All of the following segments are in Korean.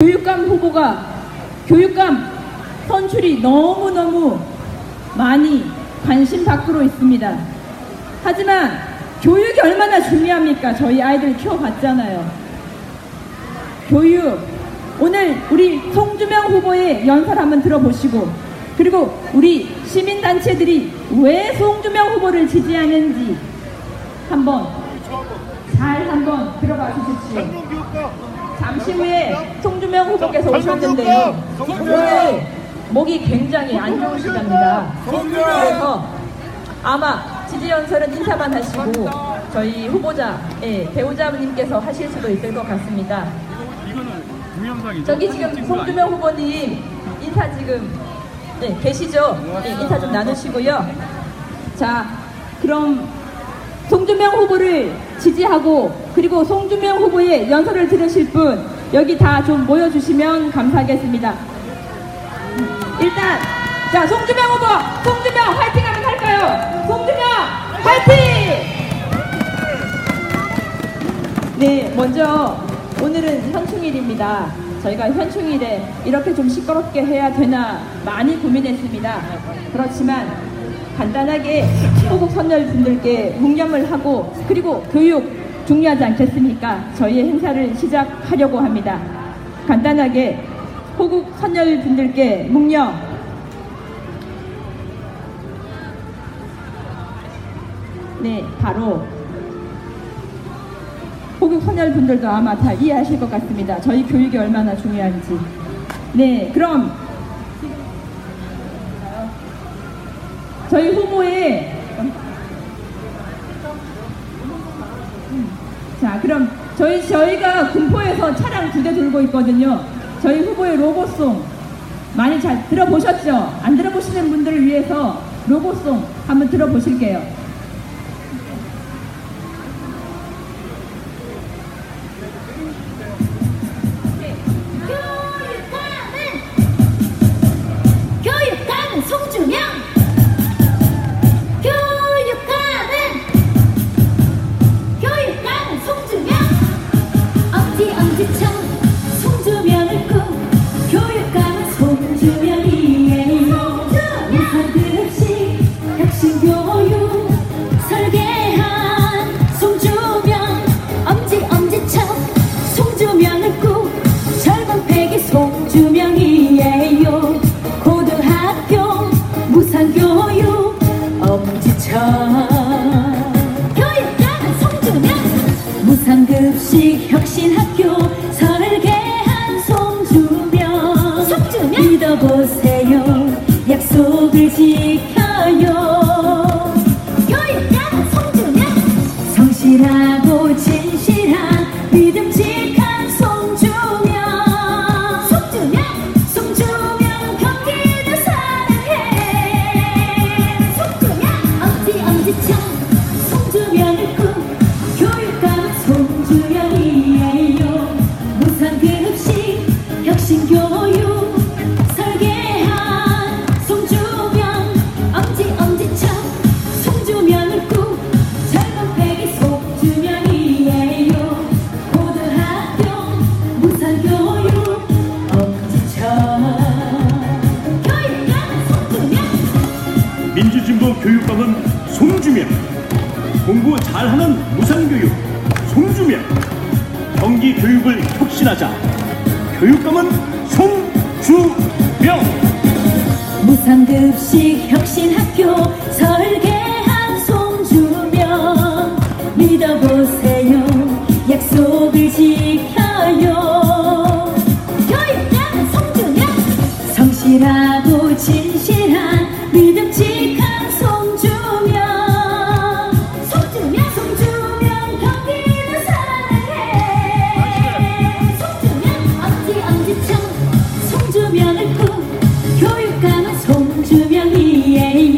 교육감 후보가 교육감 선출이 너무너무 많이 관심 밖으로 있습니다. 하지만 교육이 얼마나 중요합니까? 저희 아이들 키워봤잖아요. 교육, 오늘 우리 송주명 후보의 연설 한번 들어보시고, 그리고 우리 시민단체들이 왜 송주명 후보를 지지하는지 한번 들어봐 주십시오. 잠시 후에 송주명 후보께서 오셨는데요. 오늘 목이 굉장히 안 좋으시답니다. 그래서 아마 지지연설은 인사만 하시고 저희 후보자, 배우자님께서 하실 수도 있을 것 같습니다. 저기 지금 송주명 후보님 인사 지금 계시죠? 인사 좀 나누시고요. 자, 그럼 송주명 후보를 지지하고 그리고 송주명 후보의 연설을 들으실 분 여기 다 좀 모여주시면 감사하겠습니다. 일단 자, 송주명 후보, 송주명 화이팅 하면 할까요? 송주명 화이팅! 네, 먼저 오늘은 현충일입니다. 저희가 현충일에 이렇게 좀 시끄럽게 해야 되나 많이 고민했습니다. 그렇지만 간단하게 호국 선열분들께 묵념을 하고 그리고 교육 중요하지 않겠습니까? 저희의 행사를 시작하려고 합니다. 간단하게 호국 선열분들께 묵념. 네, 바로 호국 선열분들도 아마 다 이해하실 것 같습니다. 저희 교육이 얼마나 중요한지. 네, 그럼 저희 후보의 자, 그럼 저희가 군포에서 차량 2대 돌고 있거든요. 저희 후보의 로고송 많이 잘 들어보셨죠? 안 들어보시는 분들을 위해서 로고송 한번 들어보실게요. 교육감은 송주명. 교육감은 송주명. 엄지척 송주명을 꾸. 교육감은 송주명이에요. 무상급식 혁신교육 설계한 송주명. 엄지척 송주명을 꾸. 젊은 패기 송주명이에요. 고등학교 무상교육 엄지척. 교육감은 송주명. 무상급식 혁신학교 설계한 송주명. 믿어보세요. 약속을 지켜요. 교육감은 송주명. 성실하고 진실한 믿음직한 송주명. 송주명 경기도 사랑해. 송주명 엄지척 송주명을 꾸. 교육감은 송주명이에요. 무상급식 혁신교육 설계한 송주명. 엄지척 송주명을 꾸. 젊은 패기 송주명이에요. 고등학교 무상교육 엄지척. 교육감은 송주명. 민주진보 교육감은 송주명. 공부 잘하는 무상교육 송주명. 경기 교육을 혁신하자. 교육감은 송주명. 무상급식 혁신학교 설계한 송주명. 믿어보세요. 약속을 지켜요. 교육감은 송주명. 성실하고 진실한 믿음직한 송주명. 송주명 경기도 사랑해. 송주명 엄지척 송주명을 꾸. 교육감은 송주명이에요.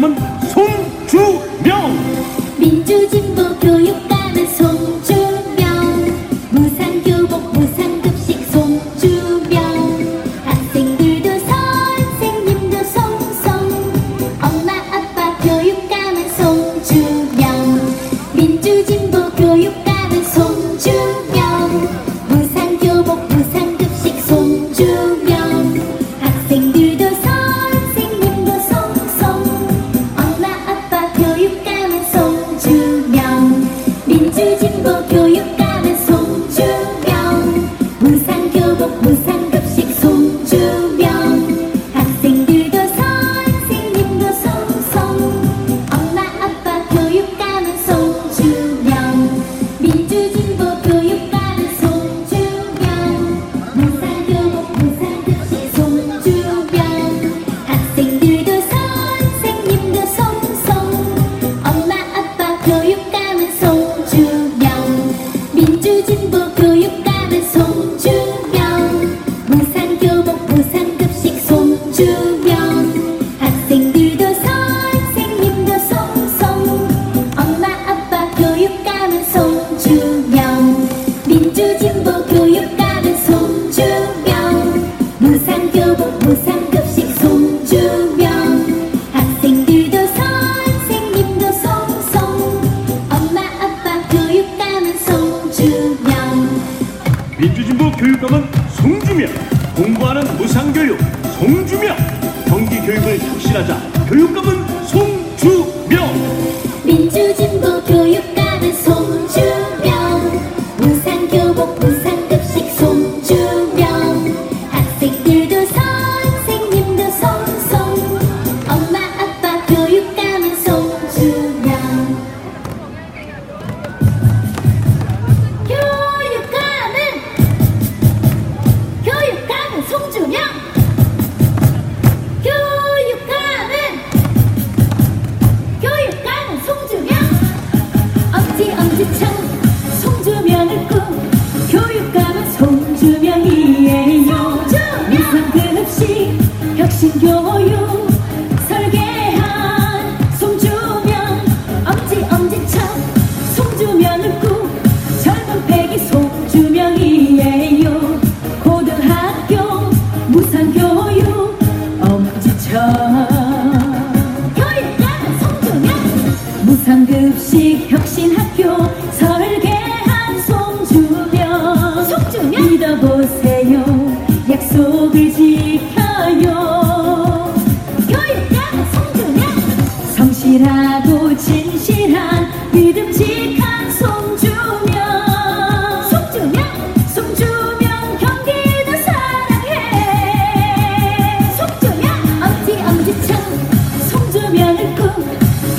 교육감은 송주명. 민주진보 교육감은 송주명. 무상교복 무상급식 송주명. 학생들도 선생님도 송송. 엄마 아빠 교육감은 송주명. 민주진보 교육감은 송주명. 무상교복 무상급식 송주명. 학생들도 선생님도 송송. 엄마 아빠 교육감은 송주명. 민주진보 교육감은 송주명. 무상교복 무상급식 송주명. 학생들도 선생님도 송송. 엄마 아빠 교육감은 송주명. 민주진보 교육감은 송주명. 무상교복 무상급식 송주명. 학생들도 선생님도 송송. 엄마 아빠 교육감은 송주명. 민주진보 교육감은 송주명. 무상교복 무상급식 송주명. 학생들도 선생님도 송송. 엄마 아빠 교육감은 송주명. 민주진보 교육감은 송주명. 무상교복 무상급식 송주명. 학생들도 선생님도 송송. 엄마 아빠 교육감은 송주명. 민주진보 교육감은 송주명. 공부하는 무상교육 송주명. 경기교육을 혁신하자 교육감은 송주명. 민주진보 교육감은 송주명. 무상교복 무상급식 송주명. 학생들도 선생님도 송송. 엄마 아빠 교육감은 송주명. 교육감은 송주명. 교육감은 송주명. 엄지엄지청 송주명을 꾸. 교육감은 송주명이에요. 무상급식 혁신교육 설계한 송주명. 엄지엄지청 송주명을 꾸. 젊은 패기 송주명이에요. 고등학교 무상교육 엄지청. 교육감은 송주명. 무상급식 혁신학교 설계한 송주명. 믿어보세요. 약속을 지켜요. 교육감은 송주명. 성실하고 진실한 믿음직한 송주명. 송주명 경기도 사랑해. 송주명 엄지엄지청 송주명을 꾸.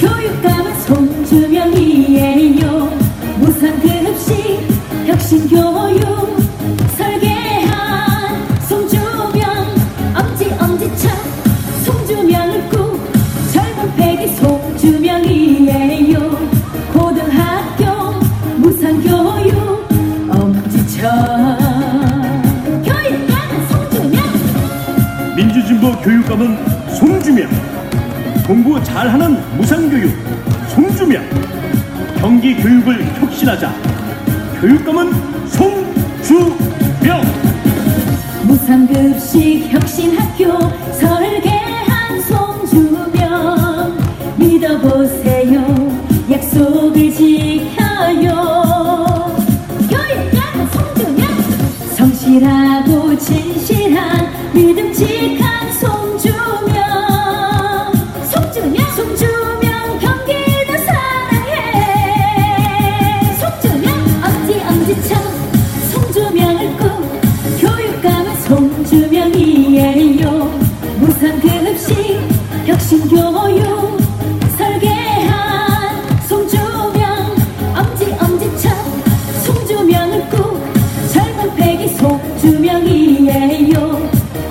교육감은 송주명이에요. 무상급식 혁신교육 설계한 송주명. 엄지엄지청 송주명을 꾸. 젊은 패기 송주명이에요. 고등학교 무상교육 엄지청. 교육감은 송주명. 민주진보 교육감은 송주명. 공부 잘하는 무상교육 송주명. 경기교육을 혁신하자 교육감은 송주명. 무상급식 혁신학교 설계한 송주명. 믿어보세요. 약속을 지켜요. 교육감은 송주명. 성실하고 진실한 믿음직한 송주명. 송주명 경기도 사랑해. 송주명 엄지엄지청 송주명을 꾸. 교육감은 송주명이에요. 무상급식 혁신교육 설계한 송주명. 엄지엄지청 송주명을 꾸. 젊은 패기 송주명이에요.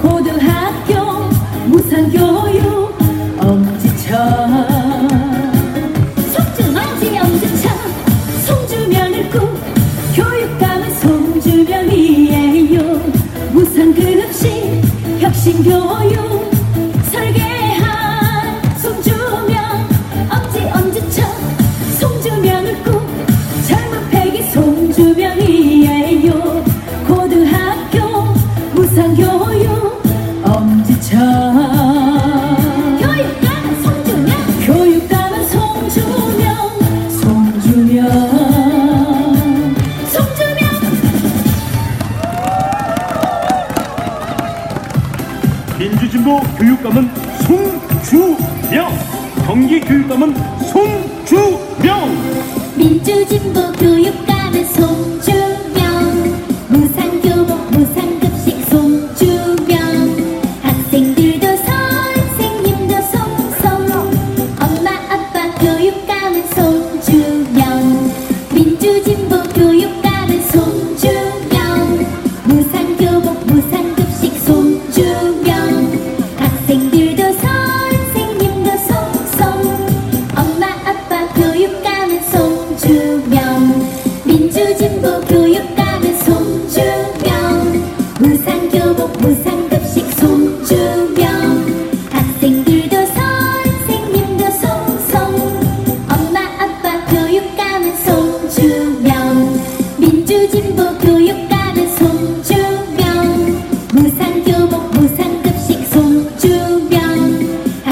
고등학교 무상교육 엄지청. 엄지엄지청 송주명을 꾸. 교육감은 송주명이에요. 무상급식 혁신교육 민주진보 교육감은 송주명, 경기교육감은 송주명. 민주진보 교육감은 송주명, 무상교복 무상급식 송주명, 학생들도 선생님도 송송, 엄마 아빠 교육감은 송주명, 민주진보 교육감은 송주명, 무상교복 무상급식 송주명, 학생들도 선생님도 송송, 엄마 아빠 교육감은 송주명, 민주진보 교육감은 송주명, 무상교복 무상급식 송주명, 학생들도 선생님도 송송, 엄마 아빠 교육감은 송주명, 민주진보 교육감은 송주명, 무상교복 무상급식 송주명,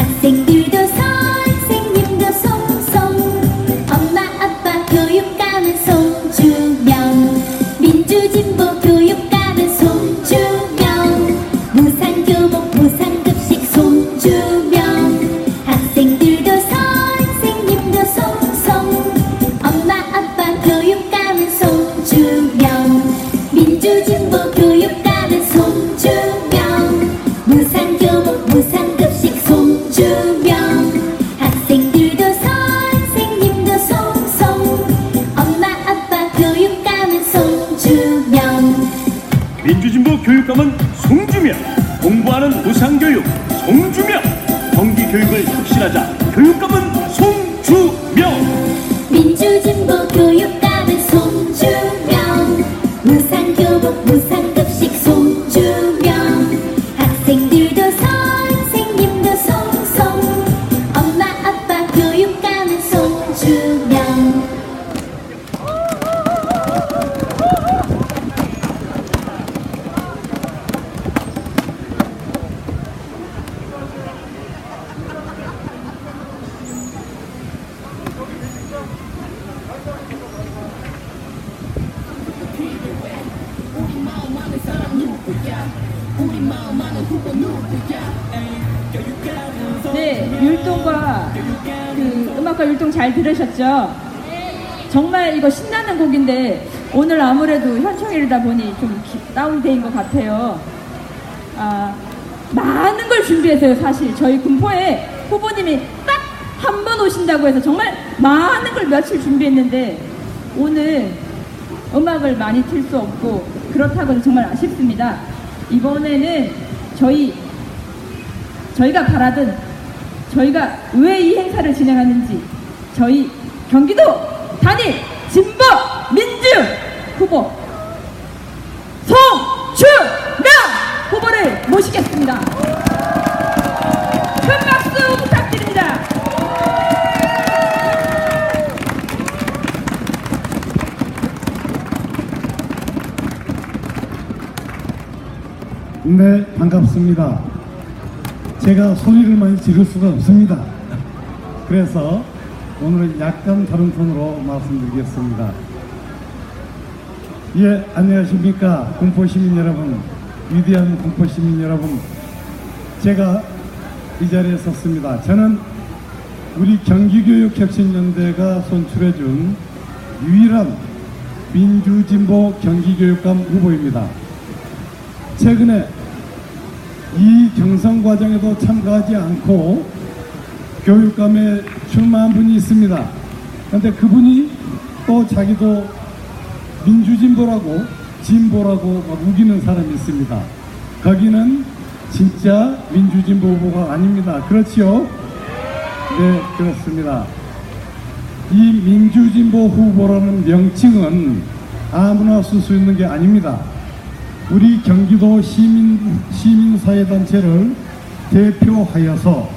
학생들도 선생님도 송송, 엄마 아빠 교육감은 송주명, 민주진보 교육감은 송주명, 무상교복 무상급식 송주명, 학생들도 선생님도 송송, 엄마 아빠 교육감은 송주명, 민주진보 교육감은 송주명, 무상교복 무상급식 송주명, 학생들도 선생님도 송송, 엄마 아빠 교육감은 송주명. 민주진보 교육감은 송주명, 공부하는 무상교육 송주명, 경기교육을 혁신하자 교육감은 송주명. 민주진보 교육감은 송주명, 무상교복 무상급식 송주명, 학생들도 선생님도 송송, 엄마 아빠 교육감은 송주명. 네, 율동과 그 음악과 율동 잘 들으셨죠? 정말 이거 신나는 곡인데 오늘 아무래도 현충일이다 보니 좀 다운돼인 것 같아요. 많은 걸 준비했어요. 사실 저희 군포에 후보님이 딱 한 번 오신다고 해서 정말 많은 걸 며칠 준비했는데 오늘 음악을 많이 틀 수 없고 그렇다고는 정말 아쉽습니다. 이번에는 저희가 바라던, 저희가 왜 이 행사를 진행하는지 저희 경기도 단일 진보 민주 후보 송주명 후보를 모시겠습니다. 큰 박수 부탁드립니다. 네, 반갑습니다. 제가 소리를 많이 지를 수가 없습니다. 그래서 오늘은 약간 다른 톤으로 말씀드리겠습니다. 예, 안녕하십니까. 군포시민 여러분, 위대한 군포시민 여러분. 제가 이 자리에 섰습니다. 저는 우리 경기교육혁신연대가 선출해준 유일한 민주진보 경기교육감 후보입니다. 최근에 이 경선 과정에도 참가하지 않고 교육감에 출마한 분이 있습니다. 그런데 그분이 또 자기도 민주진보라고 진보라고 막 우기는 사람이 있습니다. 거기는 진짜 민주진보 후보가 아닙니다. 그렇지요? 네, 그렇습니다. 이 민주진보 후보라는 명칭은 아무나 쓸 수 있는 게 아닙니다. 우리 경기도 시민사회단체를 대표하여서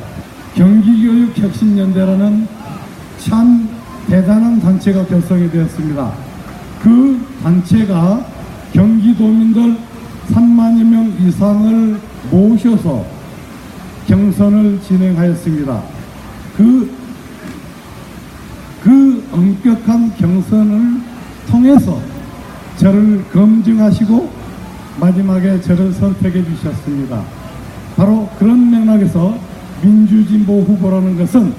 경기교육혁신연대라는 참 대단한 단체가 결성이 되었습니다. 그 단체가 경기도민들 3만여 명 이상을 모셔서 경선을 진행하였습니다. 그 엄격한 경선을 통해서 저를 검증하시고 마지막에 저를 선택해 주셨습니다. 바로 그런 맥락에서 민주진보 후보라는 것은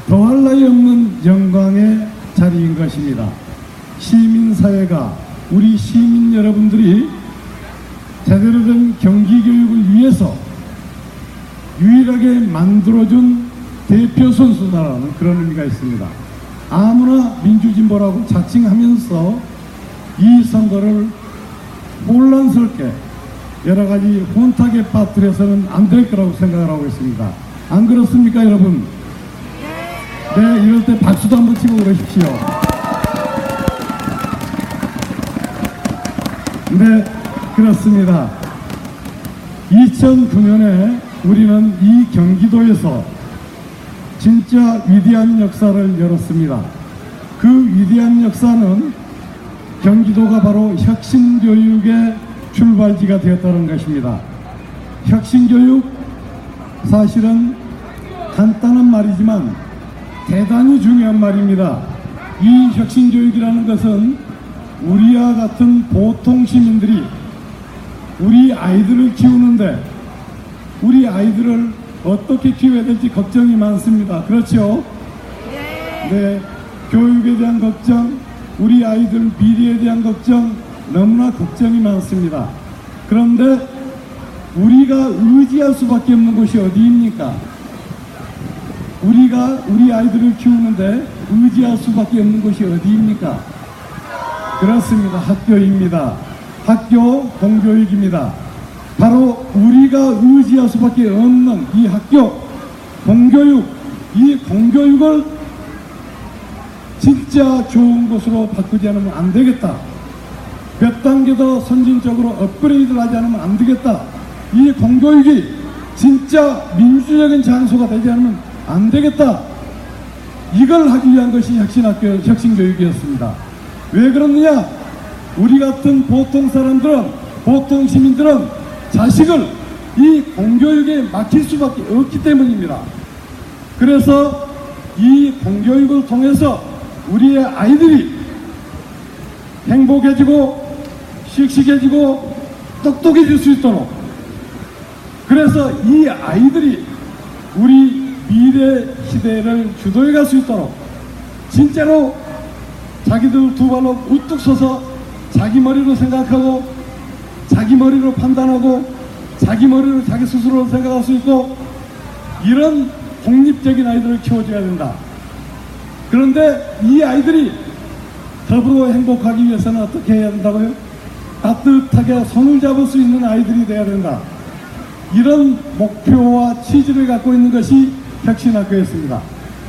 더할 나위 없는 영광의 자리인 것입니다. 시민사회가, 우리 시민 여러분들이 제대로 된 경기교육을 위해서 유일하게 만들어준 대표 선수다라는 그런 의미가 있습니다. 아무나 민주진보라고 자칭하면서 이 선거를 혼란스럽게 여러 가지 혼탁에 빠뜨려서는 안 될 거라고 생각을 하고 있습니다. 안 그렇습니까, 여러분? 네, 이럴 때 박수도 한번 치고 그러십시오. 네, 그렇습니다. 2009년에 우리는 이 경기도에서 진짜 위대한 역사를 열었습니다. 그 위대한 역사는 경기도가 바로 혁신교육의 출발지가 되었다는 것입니다. 혁신교육, 사실은 간단한 말이지만 대단히 중요한 말입니다. 이 혁신교육이라는 것은 우리와 같은 보통 시민들이 우리 아이들을 키우는데 우리 아이들을 어떻게 키워야 될지 걱정이 많습니다. 그렇죠? 네. 교육에 대한 걱정, 우리 아이들 미래에 대한 걱정, 너무나 걱정이 많습니다. 그런데 우리가 의지할 수밖에 없는 곳이 어디입니까? 우리가 우리 아이들을 키우는데 의지할 수밖에 없는 곳이 어디입니까? 그렇습니다. 학교입니다. 학교 공교육입니다. 바로 우리가 의지할 수밖에 없는 이 학교 공교육, 이 공교육을 진짜 좋은 곳으로 바꾸지 않으면 안 되겠다. 몇 단계 더 선진적으로 업그레이드를 하지 않으면 안 되겠다. 이 공교육이 진짜 민주적인 장소가 되지 않으면 안 되겠다. 이걸 하기 위한 것이 혁신학교, 혁신교육이었습니다. 왜 그러느냐? 우리 같은 보통 사람들은, 보통 시민들은 자식을 이 공교육에 맡길 수밖에 없기 때문입니다. 그래서 이 공교육을 통해서 우리의 아이들이 행복해지고 씩씩해지고 똑똑해질 수 있도록, 그래서 이 아이들이 우리 미래 시대를 주도해 갈 수 있도록 진짜로 자기들 두 발로 우뚝 서서 자기 머리로 생각하고 자기 머리로 판단하고 자기 머리로 자기 스스로 생각할 수 있고 이런 독립적인 아이들을 키워줘야 된다. 그런데 이 아이들이 더불어 행복하기 위해서는 어떻게 해야 된다고요? 따뜻하게 손을 잡을 수 있는 아이들이 되어야 된다. 이런 목표와 취지를 갖고 있는 것이 혁신학교였습니다.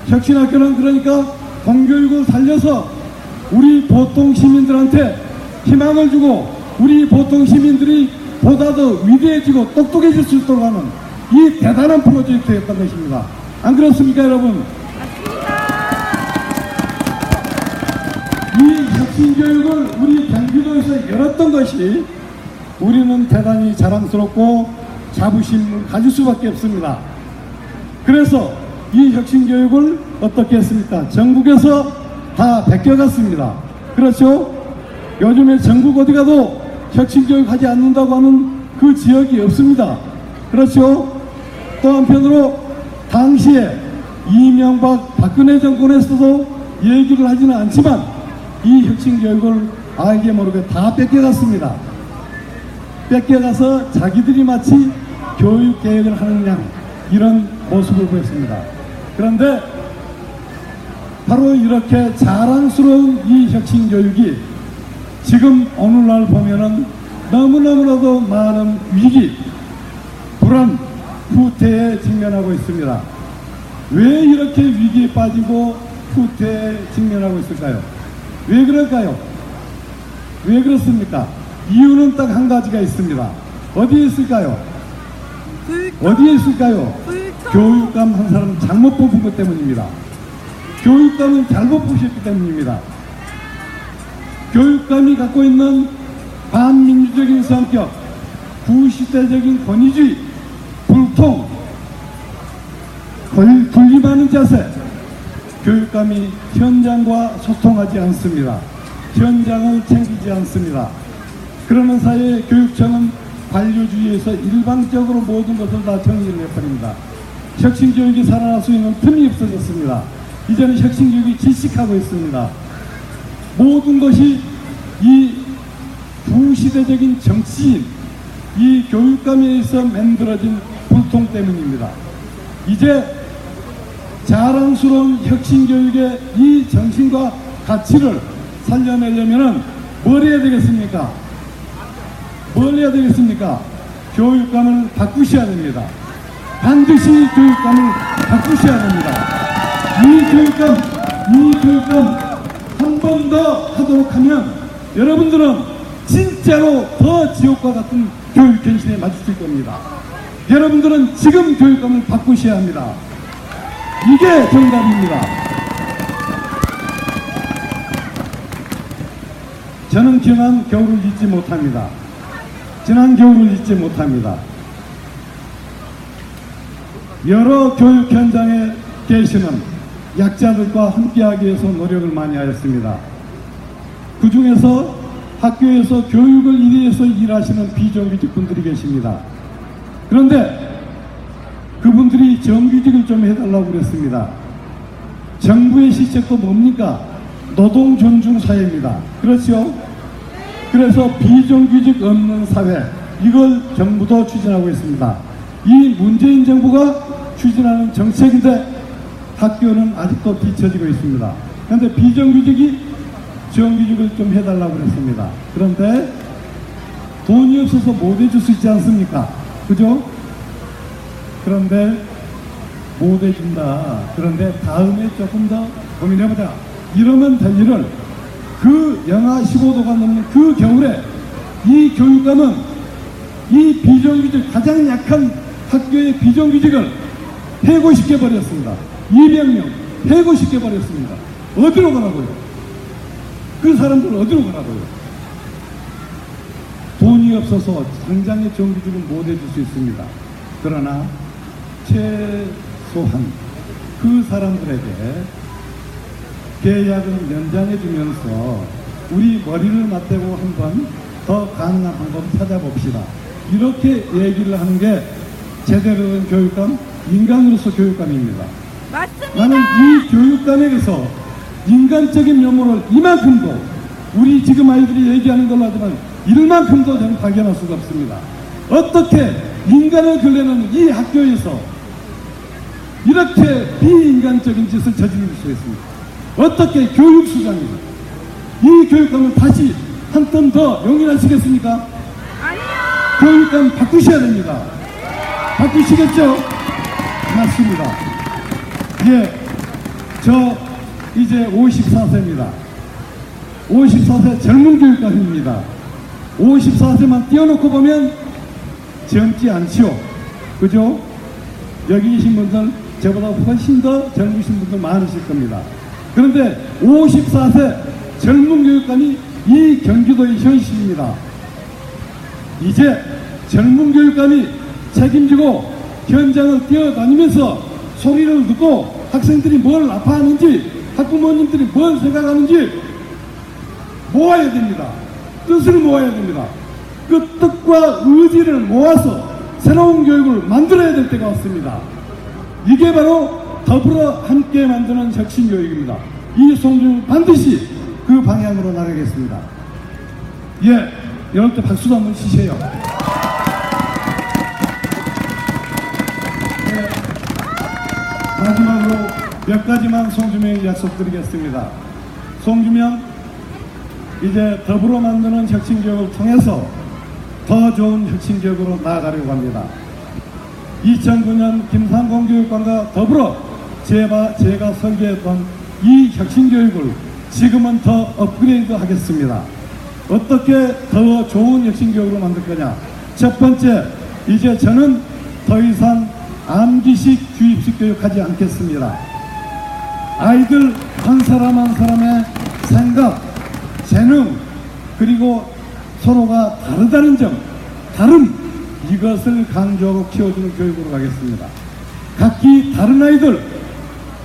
혁신학교는 그러니까 공교육을 살려서 우리 보통 시민들한테 희망을 주고 우리 보통 시민들이 보다 더 위대해지고 똑똑해질 수 있도록 하는 이 대단한 프로젝트였던 것입니다. 안 그렇습니까, 여러분? 이 혁신교육을 우리 경기도에서 열었던 것이 우리는 대단히 자랑스럽고 자부심을 가질 수밖에 없습니다. 그래서 이 혁신교육을 어떻게 했습니까? 전국에서 다 베껴갔습니다. 그렇죠? 요즘에 전국 어디 가도 혁신교육 하지 않는다고 하는 그 지역이 없습니다. 그렇죠? 또 한편으로 당시에 이명박 박근혜 정권에서도 얘기를 하지는 않지만 이 혁신교육을 알게 모르게 다 뺏겨갔습니다. 뺏겨가서 자기들이 마치 교육개혁을 하는 양 이런 모습을 보였습니다. 그런데 바로 이렇게 자랑스러운 이 혁신교육이 지금 오늘날 보면은 너무너무나도 많은 위기, 불안, 후퇴에 직면하고 있습니다. 왜 이렇게 위기에 빠지고 후퇴에 직면하고 있을까요? 왜 그럴까요? 왜 그렇습니까? 이유는 딱 한 가지가 있습니다. 어디에 있을까요? 어디에 있을까요? 교육감 한 사람 잘못 뽑은 것 때문입니다. 교육감은 잘못 뽑으셨기 때문입니다. 교육감이 갖고 있는 반민주적인 성격, 구시대적인 권위주의, 불통, 군림하는 자세, 교육감이 현장과 소통하지 않습니다. 현장을 챙기지 않습니다. 그러는 사이에 교육청은 관료주의에서 일방적으로 모든 것을 다 정리를 해버립니다. 혁신교육이 살아날 수 있는 틈이 없어졌습니다. 이제는 혁신교육이 질식하고 있습니다. 모든 것이 이 구시대적인 정치인, 이 교육감에 의해서 만들어진 불통 때문입니다. 이제 자랑스러운 혁신교육의 이 정신과 가치를 살려내려면 뭘 해야 되겠습니까? 뭘 해야 되겠습니까? 교육감을 바꾸셔야 됩니다. 반드시 교육감을 바꾸셔야 됩니다. 이 교육감 한 번 더 하도록 하면 여러분들은 진짜로 더 지옥과 같은 교육 현실에 마주칠 겁니다. 여러분들은 지금 교육감을 바꾸셔야 합니다. 이게 정답입니다. 저는 지난 겨울을 잊지 못합니다. 지난 겨울을 잊지 못합니다. 여러 교육 현장에 계시는 약자들과 함께하기 위해서 노력을 많이 하였습니다. 그 중에서 학교에서 교육을 위해서 일하시는 비정규직 분들이 계십니다. 그런데 그분들이 정규직을 좀 해달라고 그랬습니다. 정부의 시책도 뭡니까? 노동 존중 사회입니다. 그렇죠? 그래서 비정규직 없는 사회, 이걸 정부도 추진하고 있습니다. 이 문재인 정부가 추진하는 정책인데 학교는 아직도 뒤처지고 있습니다. 그런데 비정규직이 정규직을 좀 해달라고 그랬습니다. 그런데 돈이 없어서 못 해줄 수 있지 않습니까? 그죠? 그런데 못 해준다. 그런데 다음에 조금 더 고민해보자. 이러면 될 일을 그 영하 15도가 넘는 그 겨울에 이 교육감은 이 비정규직, 가장 약한 학교의 비정규직을 해고시켜버렸습니다. 200명 해고시켜버렸습니다. 어디로 가라고요? 그 사람들 어디로 가라고요? 돈이 없어서 당장의 정규직은 못 해줄 수 있습니다. 그러나 최소한 그 사람들에게 계약을 연장해주면서 우리 머리를 맞대고 한번 더 가능한 방법을 찾아봅시다. 이렇게 얘기를 하는 게 제대로 된 교육감, 인간으로서 교육감입니다. 맞습니다. 나는 이 교육감에게서 인간적인 면모를 이만큼도, 우리 지금 아이들이 얘기하는 걸로 하지만 이만큼도 저는 발견할 수가 없습니다. 어떻게 인간을 걸려는 이 학교에서 이렇게 비인간적인 짓을 저지를 수 있습니까? 어떻게 교육수장이 이 교육감을 다시 한 번 더 용인하시겠습니까? 아니요. 교육감 바꾸셔야 됩니다. 바꾸시겠죠? 맞습니다. 예, 저 이제 54세입니다. 54세 젊은 교육감입니다. 54세만 띄워놓고 보면 젊지 않지요. 그죠? 여기 계신 분들 저보다 훨씬 더 젊으신 분들 많으실 겁니다. 그런데 54세 젊은 교육감이 이 경기도의 현실입니다. 이제 젊은 교육감이 책임지고 현장을 뛰어다니면서 소리를 듣고 학생들이 뭘 아파하는지, 학부모님들이 뭘 생각하는지 모아야 됩니다. 뜻을 모아야 됩니다. 그 뜻과 의지를 모아서 새로운 교육을 만들어야 될 때가 왔습니다. 이게 바로 더불어 함께 만드는 혁신교육입니다. 이 송중은 반드시 그 방향으로 나가겠습니다. 예, 이럴 때 박수도 한번 치세요. 네, 마지막으로 몇 가지만 송주명에게 약속드리겠습니다. 송주명, 이제 더불어 만드는 혁신교육을 통해서 더 좋은 혁신교육으로 나아가려고 합니다. 2009년 김상곤 교육관과 더불어 제가 설계했던 이 혁신교육을 지금은 더 업그레이드 하겠습니다. 어떻게 더 좋은 혁신교육으로 만들 거냐? 첫 번째, 이제 저는 더 이상 암기식 주입식 교육하지 않겠습니다. 아이들 한 사람 한 사람의 생각, 재능, 그리고 서로가 다르다는 점, 다름, 이것을 강조하고 키워주는 교육으로 가겠습니다. 각기 다른 아이들,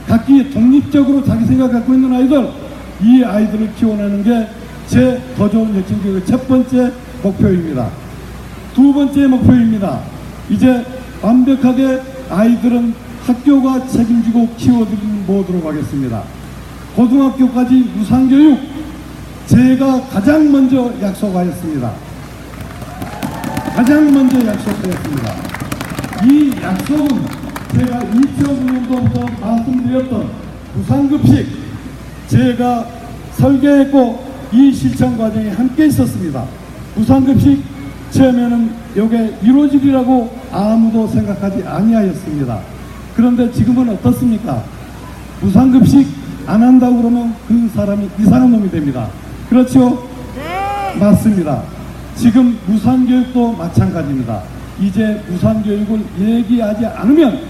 각기 독립적으로 자기 생각 갖고 있는 아이들, 이 아이들을 키워내는 게 제 더 좋은 혁신교육의 첫 번째 목표입니다. 두 번째 목표입니다. 이제 완벽하게 아이들은 학교가 책임지고 키워드리도록 하겠습니다. 고등학교까지 무상교육 제가 가장 먼저 약속하였습니다. 가장 먼저 약속하였습니다. 이 약속은 제가 2009년도부터 말씀드렸던 무상급식 제가 설계했고 이 실천 과정에 함께 있었습니다. 무상급식 처음에는 이게 이루어지리라고 아무도 생각하지 아니하였습니다. 그런데 지금은 어떻습니까? 무상급식 안 한다고 그러면 그 사람이 이상한 놈이 됩니다. 그렇죠? 네. 맞습니다. 지금 무상교육도 마찬가지입니다. 이제 무상교육을 얘기하지 않으면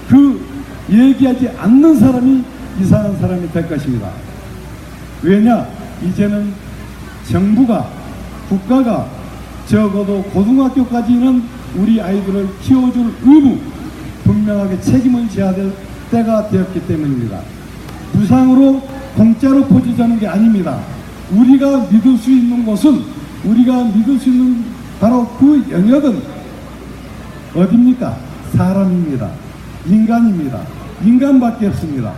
그 얘기하지 않는 사람이 이상한 사람이 될 것입니다. 왜냐? 이제는 정부가 국가가 적어도 고등학교까지는 우리 아이들을 키워줄 의무 분명하게 책임을 져야 될 때가 되었기 때문입니다. 무상으로 공짜로 퍼주자는 게 아닙니다. 우리가 믿을 수 있는 것은 우리가 믿을 수 있는 바로 그 영역은 어디입니까? 사람입니다. 인간입니다. 인간밖에 없습니다.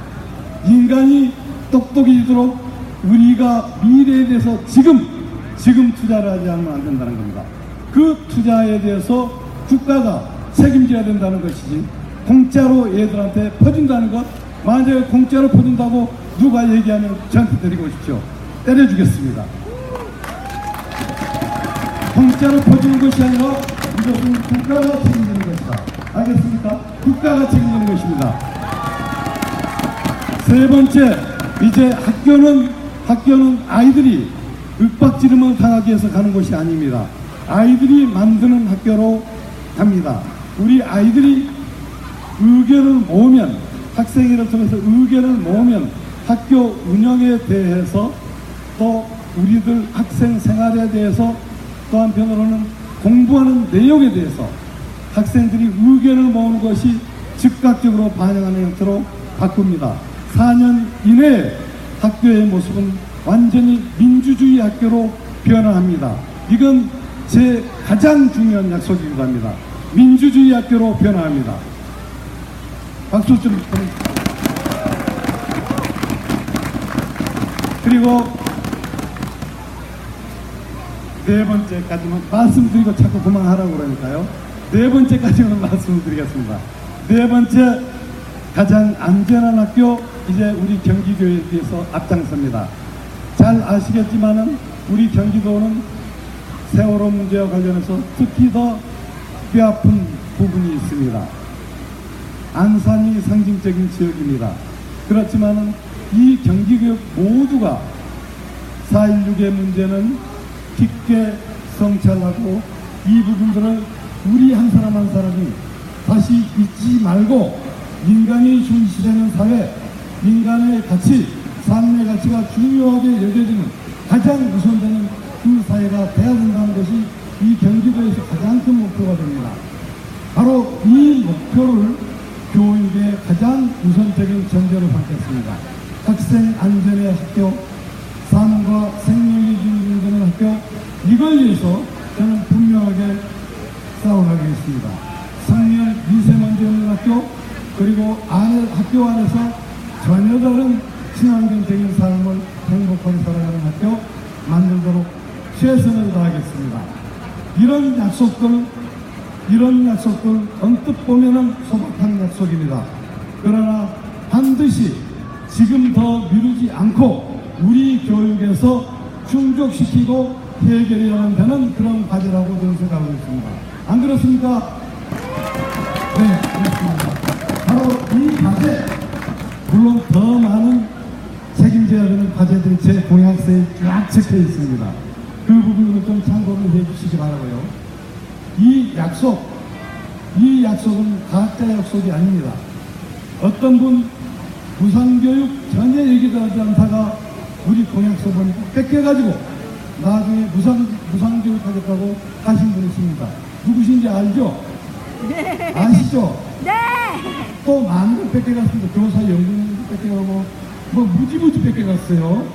인간이 똑똑해지도록 우리가 미래에 대해서 지금 투자를 하지 않으면 안 된다는 겁니다. 그 투자에 대해서 국가가 책임져야 된다는 것이지 공짜로 얘들한테 퍼준다는 것 만약에 공짜로 퍼준다고 누가 얘기하면 저한테 데리고 오십시오. 때려주겠습니다. 공짜로 퍼주는 것이 아니라 이것은 국가가 책임지는 것이다. 알겠습니까? 국가가 책임지는 것입니다. 세 번째, 이제 학교는 아이들이 윽박지름을 당하기 위해서 가는 것이 아닙니다. 아이들이 만드는 학교로 갑니다. 우리 아이들이 의견을 모으면 학생회를 통해서 의견을 모으면 학교 운영에 대해서 또 우리들 학생 생활에 대해서 또 한편으로는 공부하는 내용에 대해서 학생들이 의견을 모으는 것이 즉각적으로 반영하는 형태로 바꿉니다. 4년 이내에 학교의 모습은 완전히 민주주의 학교로 변화합니다. 이건 제 가장 중요한 약속이기도 합니다. 민주주의 학교로 변화합니다. 박수 좀 보내주세요. 그리고 네 번째까지만 말씀드리고 자꾸 그만하라고 그러니까요. 네 번째까지만 말씀드리겠습니다. 네 번째, 가장 안전한 학교, 이제 우리 경기교육에서 앞장섭니다. 잘 아시겠지만은 우리 경기도는 세월호 문제와 관련해서 특히 더 뼈아픈 부분이 있습니다. 안산이 상징적인 지역입니다. 그렇지만은 이 경기교육 모두가 4.16의 문제는 깊게 성찰하고 이 부분들을 우리 한 사람 한 사람이 다시 잊지 말고 인간이 중시되는 사회, 인간의 가치, 삶의 가치가 중요하게 여겨지는 가장 우선되는 그 사회가 돼야 된다는 것이 이 경기도에서 가장 큰 목표가 됩니다. 바로 이 목표를 교육의 가장 우선적인 전제로 삼겠습니다. 학생 안전의 학교, 삶과 생명이 준비되는 학교, 이걸 위해서 저는 분명하게 싸워나가겠습니다. 성년 미세먼지 없는 학교, 그리고 학교 안에서 전혀 다른 친환경적인 삶을 행복하게 살아가는 학교 만들도록 최선을 다하겠습니다. 이런 약속들 언뜻 보면은 소박한 약속입니다. 그러나 반드시 지금 더 미루지 않고 우리 교육에서 충족시키고 해결해야 되는 그런 과제라고 저는 생각하고 있습니다. 안 그렇습니까? 네, 그렇습니다. 바로 이 과제, 물론 더 많은 책임져야 되는 과제들이 제 공약서에 쫙 적혀 있습니다. 그 부분을 좀 참고를 해 주시기 바라고요. 이 약속은 가짜 약속이 아닙니다. 어떤 분 무상교육 전혀 얘기도 하지 않다가 우리 공약서 보니까 뺏겨가지고 나중에 무상교육 하겠다고 하신 분이 있습니다. 누구신지 알죠? 네. 아시죠? 네. 또 많은 걸 뺏겨갔습니다. 교사 연금도 뺏겨가고 뭐 무지무지 뺏겨갔어요.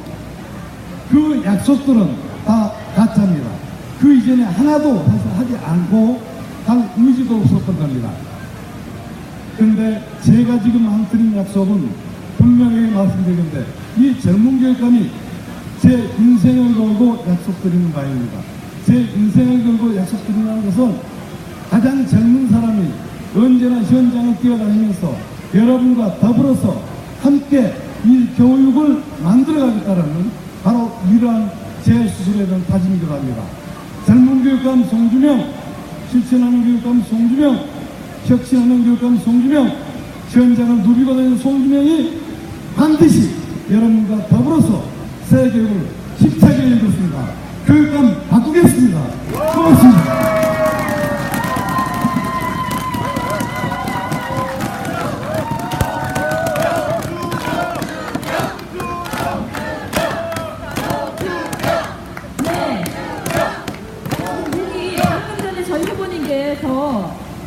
그 약속들은 다 가짜입니다. 그 이전에 하나도 하지 않고 할 의지도 없었던 겁니다. 그런데 제가 지금 드린 약속은 분명히 말씀드리는데 이 젊은 교육감이 제 인생을 걸고 약속드리는 바입니다. 제 인생을 걸고 약속드리는 것은 가장 젊은 사람이 언제나 현장을 뛰어다니면서 여러분과 더불어서 함께 이 교육을 만들어가겠다는 바로 이러한 제 스스로에 대한 다짐이기도 합니다. 젊은 교육감 송주명, 실천하는 교육감 송주명, 혁신하는 교육감 송주명, 현장을 누비고 다니는 송주명이 반드시 여러분과 더불어서 새 교육을 힘차게 이루겠습니다. 교육감 바꾸겠습니다. 고맙습니다.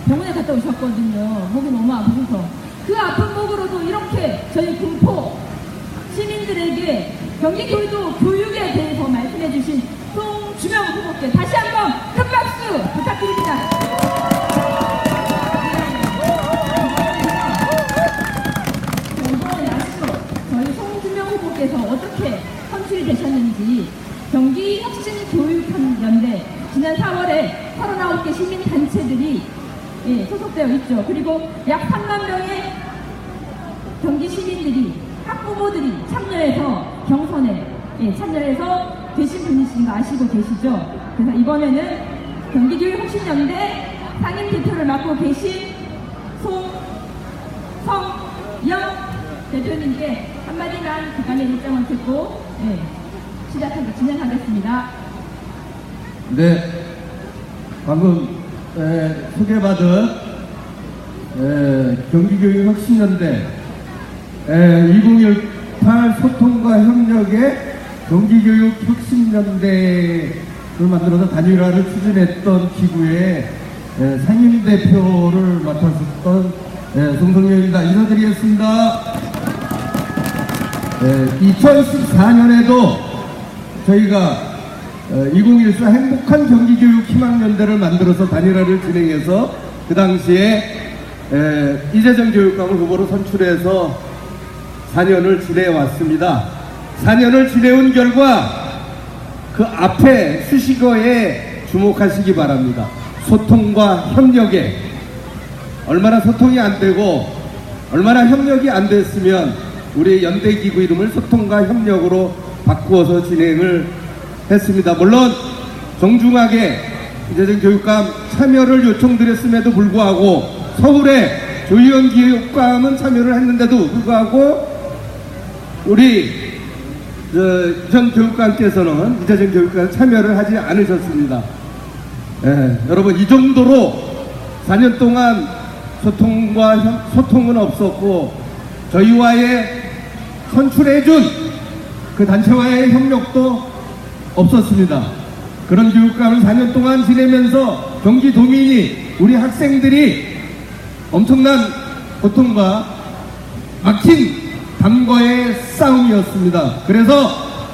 병원에 갔다 오셨거든요. 목이 너무 아프셔서. 그 아픈 목으로도 이렇게 저희 군포 시민들에게 경기교육도 교육에 대해서 말씀해 주신 송주명 후보께 다시 한번 큰 박수 부탁드립니다. 이번에 아시죠? 저희 송주명 후보께서 어떻게 선출이 되셨는지 경기혁신교육연대 지난 4월에 39개 시민단체들이 소속되어 있죠. 그리고 약 3만 명의 경기 시민들이 학부모들이 참여해서 경선에 참여해서 되신 분이신 거 아시고 계시죠? 그래서 이번에는 경기교육혁신연대 상임대표를 맡고 계신 송성영 대표님께 한마디만 그간의 일정을 듣고 진행하겠습니다. 네, 방금 소개받은 경기교육혁신연대 2018 소통과 협력의 경기교육혁신연대를 만들어서 단일화를 추진했던 기구의 상임대표를 맡았었던 송성영입니다. 인사드리겠습니다. 2014년에도 저희가 2014 행복한 경기교육 희망연대를 만들어서 단일화를 진행해서 그 당시에 이재정 교육감을 후보로 선출해서 4년을 지내왔습니다. 4년을 지내온 결과 그 앞에 수식어에 주목하시기 바랍니다. 소통과 협력에 얼마나 소통이 안 되고 얼마나 협력이 안 됐으면 우리 연대기구 이름을 소통과 협력으로 바꾸어서 진행을 했습니다. 물론 정중하게 이재정 교육감 참여를 요청드렸음에도 불구하고 서울에 조희연 교육감은 참여를 했는데도 불구하고 우리 전 교육감께서는 이재정 교육감 참여를 하지 않으셨습니다. 여러분 이 정도로 4년 동안 소통은 없었고 저희와의 선출해준 그 단체와의 협력도 없었습니다. 그런 교육감을 4년 동안 지내면서 경기도민이 우리 학생들이 엄청난 고통과 막힌 담과의 싸움이었습니다. 그래서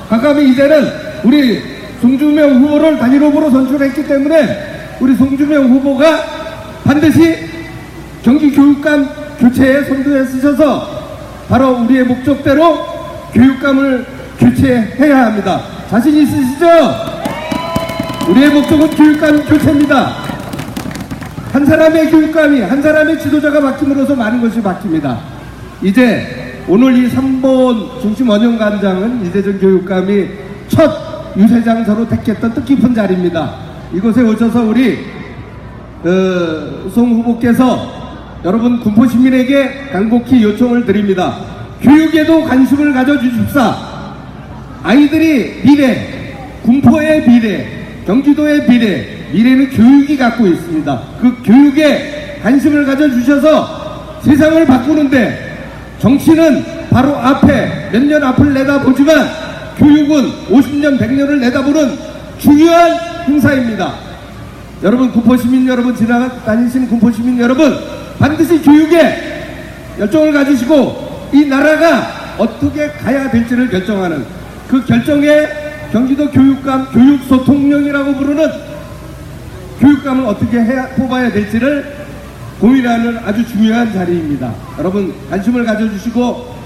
가감히 이제는 우리 송주명 후보를 단일 후보로 선출했기 때문에 우리 송주명 후보가 반드시 경기교육감 교체에 선두에 쓰셔서 바로 우리의 목적대로 교육감을 교체해야 합니다. 자신 있으시죠? 우리의 목적은 교육감 교체입니다. 한 사람의 교육감이 한 사람의 지도자가 바뀜으로써 많은 것이 바뀝니다. 이제 오늘 이 3번 중심 원영관장은 이재정 교육감이 첫 유세장서로 택했던 뜻깊은 자리입니다. 이곳에 오셔서 우리 송 후보께서 여러분 군포시민에게 간곡히 요청을 드립니다. 교육에도 관심을 가져주십사. 아이들이 미래, 군포의 미래, 경기도의 미래는 교육이 갖고 있습니다. 그 교육에 관심을 가져주셔서 세상을 바꾸는데 정치는 바로 앞에 몇 년 앞을 내다보지만 교육은 50년, 100년을 내다보는 중요한 행사입니다. 여러분 군포시민 여러분 지나다니신 군포시민 여러분 반드시 교육에 열정을 가지시고 이 나라가 어떻게 가야 될지를 결정하는 그 결정에 경기도 교육감, 교육소통령이라고 부르는 교육감을 어떻게 뽑아야 될지를 고민하는 아주 중요한 자리입니다. 여러분 관심을 가져주시고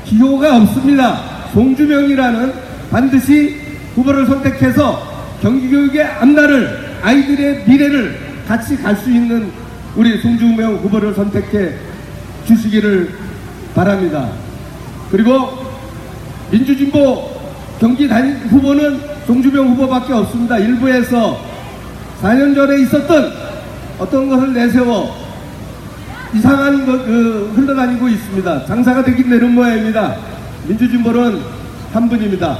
기호가 없습니다. 송주명이라는 반드시 후보를 선택해서 경기교육의 앞날을, 아이들의 미래를 같이 갈 수 있는 우리 송주명 후보를 선택해 주시기를 바랍니다. 그리고 민주진보 경기 단일 후보는 송주명 후보밖에 없습니다. 일부에서 4년 전에 있었던 어떤 것을 내세워 이상한 것 흘러다니고 있습니다. 장사가 되긴 되는 모양입니다. 민주진보는 한 분입니다.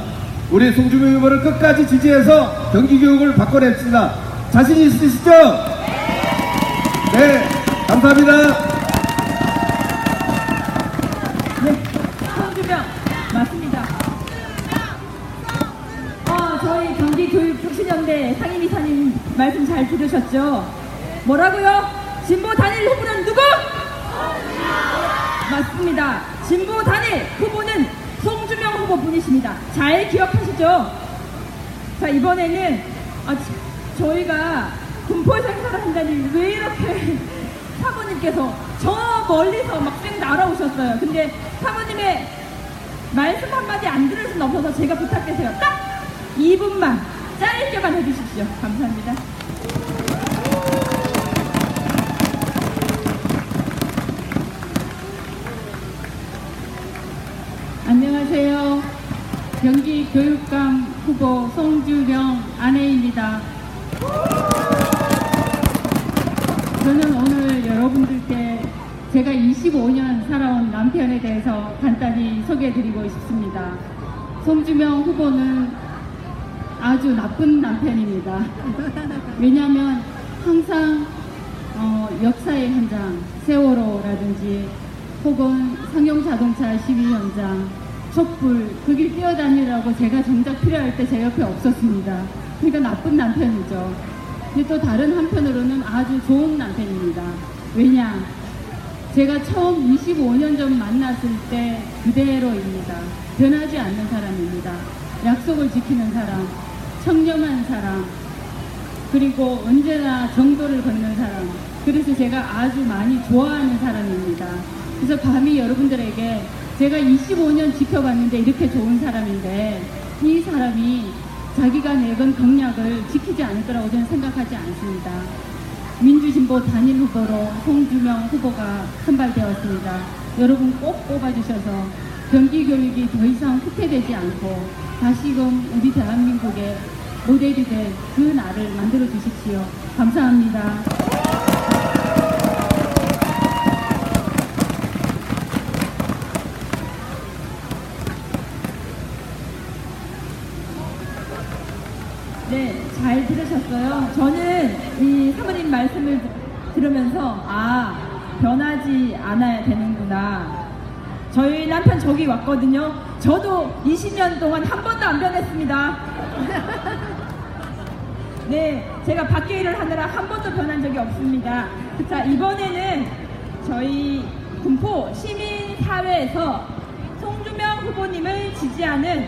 우리 송주명 후보를 끝까지 지지해서 경기교육을 바꿔냅시다. 자신 있으시죠? 네, 감사합니다. 네, 송주명 맞습니다. 저희 경기교육혁신연대 상임이사님 말씀 잘 들으셨죠? 뭐라고요? 진보 단일 후보는 누구? 맞습니다. 진보 단일 후보는 송주명 후보분이십니다. 잘 기억하시죠? 자, 이번에는 저희가 군포에서 행사를 한다니 왜 이렇게 사모님께서 저 멀리서 막 쌩 날아오셨어요. 근데 사모님의 말씀 한마디 안 들을 수는 없어서 제가 부탁드려요. 딱 2분만 짧게만 해주십시오. 감사합니다. 안녕하세요. 경기교육감 후보 송주명 아내입니다. 저는 오늘 여러분들께 제가 25년 살아온 남편에 대해서 간단히 소개해드리고 싶습니다. 송주명 후보는 아주 나쁜 남편입니다. 왜냐하면 항상 역사의 현장, 세월호라든지 혹은 상용자동차 시위 현장, 촛불, 그 길 뛰어다니라고 제가 정작 필요할 때 제 옆에 없었습니다. 그러니까 나쁜 남편이죠. 근데 또 다른 한편으로는 아주 좋은 남편입니다. 왜냐? 제가 처음 25년 전 만났을 때 그대로입니다. 변하지 않는 사람입니다. 약속을 지키는 사람, 청렴한 사람, 그리고 언제나 정도를 걷는 사람. 그래서 제가 아주 많이 좋아하는 사람입니다. 그래서 감히 여러분들에게 제가 25년 지켜봤는데 이렇게 좋은 사람인데 이 사람이 자기가 내건 공약을 지키지 않을 거라고 저는 생각하지 않습니다. 민주진보 단일 후보로 송주명 후보가 선발되었습니다. 여러분 꼭 뽑아주셔서 경기교육이 더 이상 후퇴되지 않고 다시금 우리 대한민국의 모델이 될 그 날을 만들어 주십시오. 감사합니다. 네, 잘 들으셨어요. 저는 이 사모님 말씀을 들으면서 변하지 않아야 되는구나. 저희 남편 저기 왔거든요. 저도 20년 동안 한 번도 안 변했습니다. 네, 제가 밖에 일을 하느라 한 번도 변한 적이 없습니다. 자, 이번에는 저희 군포 시민사회에서 송주명 후보님을 지지하는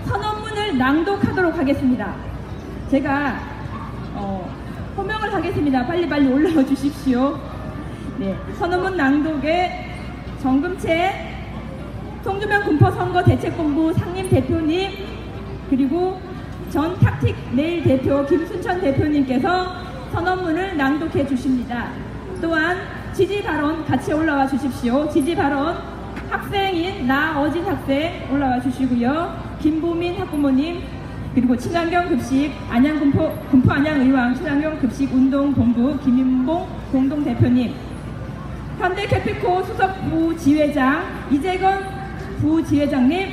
선언문을 낭독하도록 하겠습니다. 제가 호명을 하겠습니다. 빨리빨리 올라와 주십시오. 네, 선언문 낭독에 정금채 송주명 군포선거대책본부 상임 대표님, 그리고 전 탁틱 네일 대표 김순천 대표님께서 선언문을 낭독해 주십니다. 또한 지지 발언 같이 올라와 주십시오. 지지 발언 학생인 나어진 학생 올라와 주시고요. 김보민 학부모님, 그리고 친환경 급식 군포 안양의왕 친환경 급식 운동본부 김윤봉 공동대표님, 현대캐피코 수석 부지회장 이재건 부지회장님,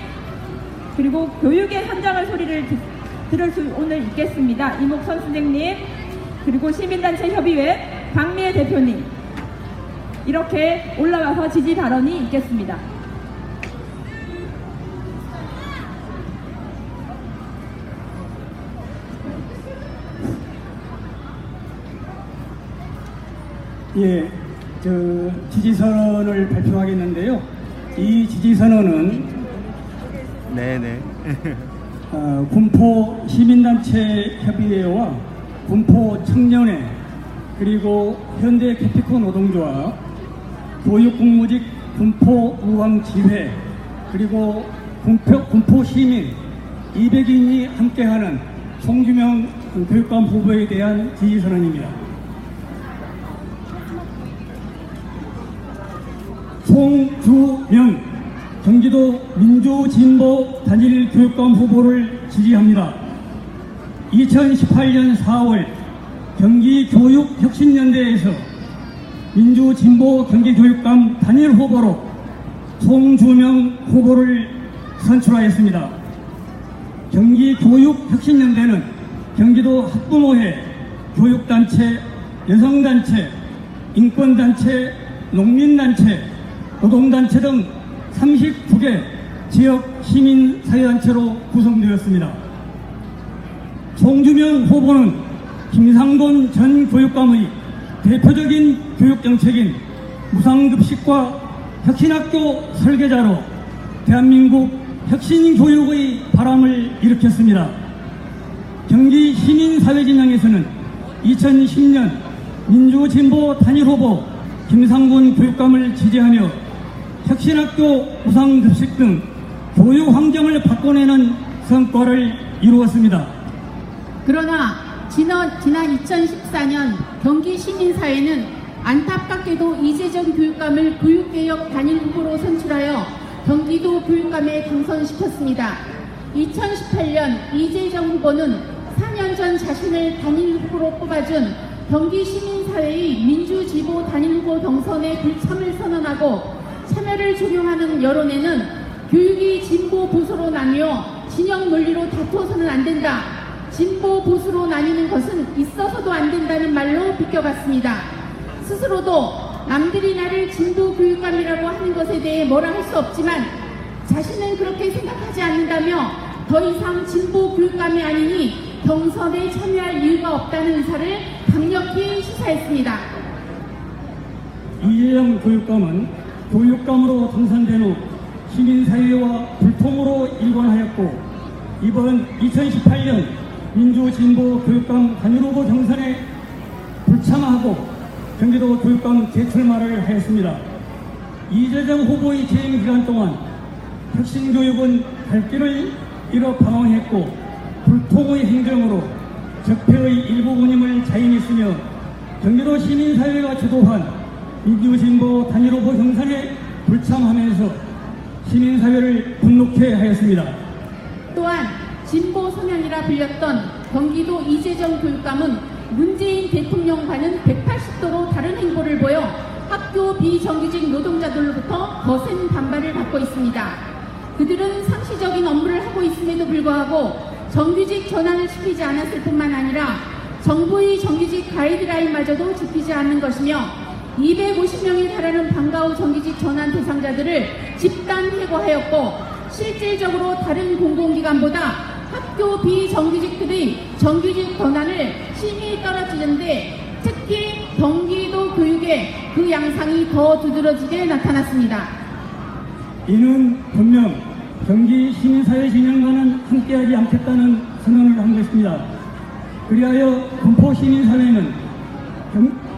그리고 교육의 현장을 소리를 들을 수 오늘 있겠습니다. 이목선 선생님, 그리고 시민단체 협의회 박미애 대표님, 이렇게 올라와서 지지 발언이 있겠습니다. 예, 지지선언을 발표하겠는데요. 이 지지선언은 네네. 군포 시민단체 협의회와 군포 청년회 그리고 현대 캐피코 노동조합 교육공무직 군포 우왕지회 그리고 군포 시민 200인이 함께하는 송주명 교육감 후보에 대한 지지선언입니다. 송주명 경기도 민주진보 단일 교육감 후보를 지지합니다. 2018년 4월 경기교육혁신연대에서 민주진보 경기교육감 단일 후보로 송주명 후보를 선출하였습니다. 경기교육혁신연대는 경기도 학부모회, 교육단체, 여성단체, 인권단체, 농민단체, 노동단체 등 39개 지역 시민사회단체로 구성되었습니다. 송주명 후보는 김상돈 전 교육감의 대표적인 교육정책인 무상급식과 혁신학교 설계자로 대한민국 혁신교육의 바람을 일으켰습니다. 경기 시민사회진영에서는 2010년 민주진보 단일후보 김상돈 교육감을 지지하며 혁신학교 무상급식 등 교육환경을 바꿔내는 성과를 이루었습니다. 그러나 지난 2014년 경기 시민사회는 안타깝게도 이재정 교육감을 교육개혁 단일 후보로 선출하여 경기도 교육감에 당선시켰습니다. 2018년 이재정 후보는 4년 전 자신을 단일 후보로 뽑아준 경기 시민사회의 민주지보 단일 후보 경선에 불참을 선언하고 참여를 종용하는 여론에는 교육이 진보 보수로 나뉘어 진영 논리로 다투어서는 안 된다. 진보 보수로 나뉘는 것은 있어서도 안 된다는 말로 비껴갔습니다. 스스로도 남들이 나를 진보 교육감이라고 하는 것에 대해 뭐라 할 수 없지만 자신은 그렇게 생각하지 않는다며 더 이상 진보 교육감이 아니니 경선에 참여할 이유가 없다는 의사를 강력히 시사했습니다. 이재정 교육감은 교육감으로 당선된 후 시민사회와 불통으로 일관하였고 이번 2018년 민주진보 교육감 단일후보 경선에 불참하고 경기도 교육감 재출마를 하였습니다. 이재정 후보의 재임 기간 동안 혁신교육은 갈 길을 잃어 방황했고 불통의 행정으로 적폐의 일부분임을 자인했으며 경기도 시민사회가 주도한 민주진보 단일후보 경선에 불참하면서 시민사회를 분노케 하였습니다. 또한 진보 소년이라 불렸던 경기도 이재정 교육감은 문재인 대통령과는 180도로 다른 행보를 보여 학교 비정규직 노동자들로부터 거센 반발을 받고 있습니다. 그들은 상시적인 업무를 하고 있음에도 불구하고 정규직 전환을 시키지 않았을 뿐만 아니라 정부의 정규직 가이드라인마저도 지키지 않는 것이며 250명에 달하는 방과 후 정규직 전환 대상자들을 집단 해고하였고 실질적으로 다른 공공기관보다 학교 비정규직들의 정규직 전환을 심히 떨어지는데 특히 경기도 교육에 그 양상이 더 두드러지게 나타났습니다. 이는 분명 경기 시민사회 진영과는 함께하지 않겠다는 선언을 한 것입니다. 그리하여 군포 시민사회는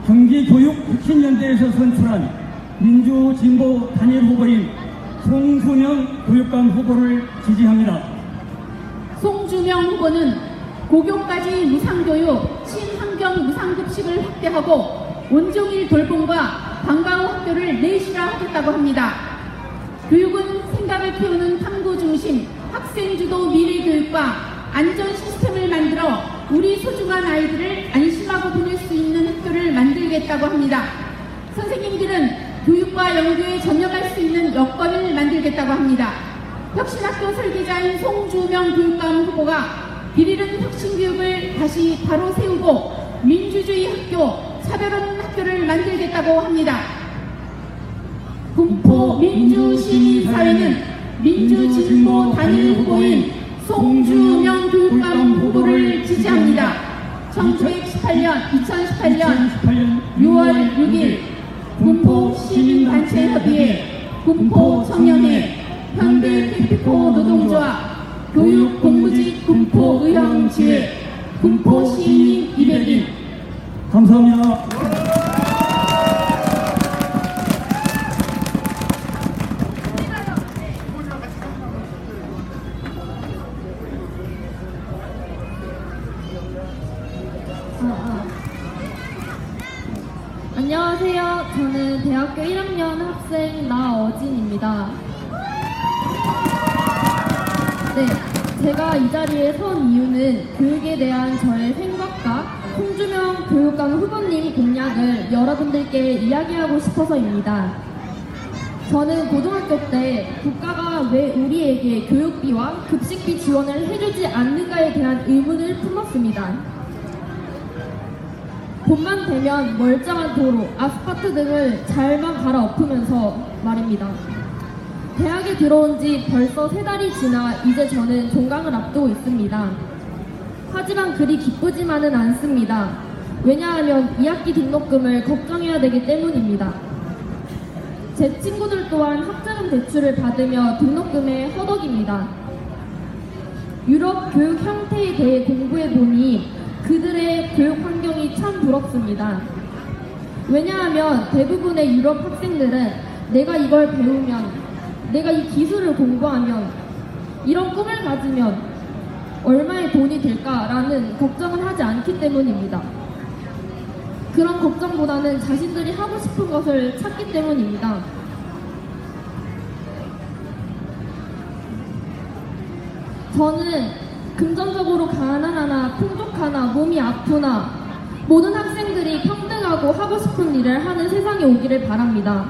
경기교육혁신연대에서 선출한 민주진보 단일 후보인 송주명 교육감 후보를 지지합니다. 송주명 후보는 고교까지 무상교육, 친환경 무상급식을 확대하고 온종일 돌봄과 방과 후 학교를 내실화하겠다고 합니다. 교육은 생각을 키우는 탐구 중심, 학생주도 미래교육과 안전 시스템을 만들어 우리 소중한 아이들을 안심하고 보낼 수 있는 학교를 만들겠다고 합니다. 선생님들은 교육과 연구에 전념할 수 있는 여건을 만들겠다고 합니다. 혁신학교 설계자인 송주명 교육감 후보가 길 잃은 혁신교육을 다시 바로 세우고 민주주의 학교, 차별 없는 학교를 만들겠다고 합니다. 군포 민주시민사회는 민주진보 단일 후보인 송주명 교육감 후보를 지지합니다. 2018년 6월 6일 군포 시민단체협의회, 군포 청년회, 현대 캐피코 노동조합, 교육공무직 군포의형지회 군포시민 200인 감사합니다. 안녕하세요. 저는 대학교 1학년 학생 나어진입니다. 네, 제가 이 자리에 선 이유는 교육에 대한 저의 생각과 송주명 교육감 후보님 공약을 여러분들께 이야기하고 싶어서입니다. 저는 고등학교 때 국가가 왜 우리에게 교육비와 급식비 지원을 해주지 않는가에 대한 의문을 품었습니다. 봄만 되면 멀쩡한 도로, 아스팔트 등을 잘만 갈아엎으면서 말입니다. 대학에 들어온 지 벌써 3달이 지나 이제 저는 종강을 앞두고 있습니다. 하지만 그리 기쁘지만은 않습니다. 왜냐하면 2학기 등록금을 걱정해야 되기 때문입니다. 제 친구들 또한 학자금 대출을 받으며 등록금에 허덕입니다. 유럽 교육 형태에 대해 공부해보니 그들의 교육 환경이 참 부럽습니다. 왜냐하면 대부분의 유럽 학생들은 내가 이걸 배우면, 내가 이 기술을 공부하면, 이런 꿈을 가지면 얼마의 돈이 될까라는 걱정을 하지 않기 때문입니다. 그런 걱정보다는 자신들이 하고 싶은 것을 찾기 때문입니다. 저는 금전적으로 가난하나 풍족하나 몸이 아프나 모든 학생들이 평등하고 하고 싶은 일을 하는 세상이 오기를 바랍니다.